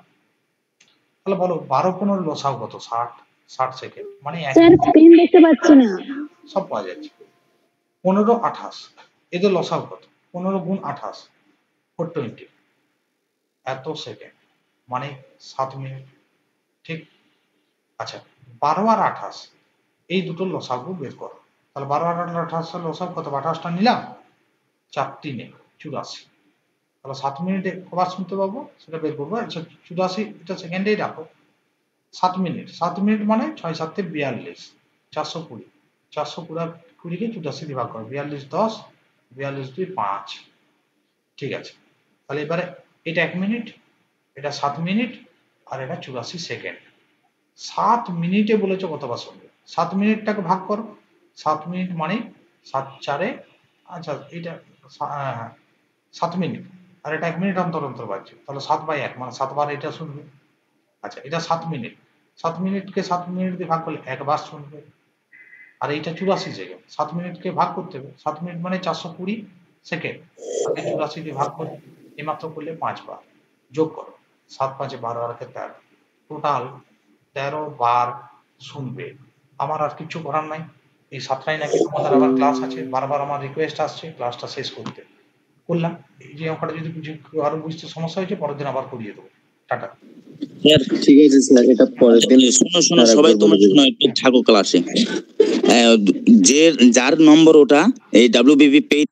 তাহলে বলো 12-15 লসাও কত? 60 সেকেন্ড, মানে স্যার স্ক্রিন দেখতে পাচ্ছি না। সব পাওয়া যাচ্ছে। 15-28 এদের লসাও কত? 15 গুণ 28 420, এত সেকেন্ড মানে 7 মিনিট। ঠিক। আচ্ছা 12 আর 28 এই দুটোর লসাগু বের করো। তাহলে 12 আর 28 লসাগু কত? 28টা নিলাম, 4 × 3 = 84। তাহলে 7 মিনিটে কবার শুনতে পাবো সেটা বের করবো। আচ্ছা 84 এটা সেকেন্ডেই রাখো। 7 মিনিট মানে 6 × 7 = 42, 420, 420কে 84 দিয়ে ভাগ করো, 42 × 10, 42 × 2 = 5। ঠিক আছে, তাহলে এবারে এটা 1 মিনিট, এটা 7 মিনিট, আর এটা 84 সেকেন্ড। 7 মিনিটে বলেছো কতবার শুনবে? 7 মিনিটটাকে ভাগ করো, 7 মিনিট মানে 7 × 4 আচ্ছা এটা 7 মিনিট, আর এটা 1 মিনিট অন্তর অন্তর বাজছে, তাহলে 7/1 মানে 7 বার এটা শুনবে। আচ্ছা এটা 7 মিনিট, 7 মিনিটকে 7 মিনিট দিয়ে ভাগ করলে 1 বার শুনবে। আর এইটা 84 সেকেন্ড, 7 মিনিটকে ভাগ করতে হবে, 7 মিনিট মানে 420 সেকেন্ড, তাকে 84 দিয়ে ভাগ করে এইমাত্র করলে 5 বার। যোগ করো, 7 × 5 = 12 আর 13, টোটাল 13 বার শুনবে। আমার আর কিছু করার নাই। এই 7টায় নাকি তোমাদের আবার ক্লাস আছে, বারবার আমার রিকোয়েস্ট আসছে ক্লাসটা শেষ করতে, করলাম। এই যে অঙ্কটা যদি আরো বুঝতে সমস্যা হয়েছে পরের দিন আবার করিয়ে দেবো। টাটা। স্যার ঠিক আছে স্যার, এটা পরের দিন শোনো সবাই তোমরা শোনো, একটু থাকো ক্লাসে। যে যার নম্বর ওটা এই WBB পেইড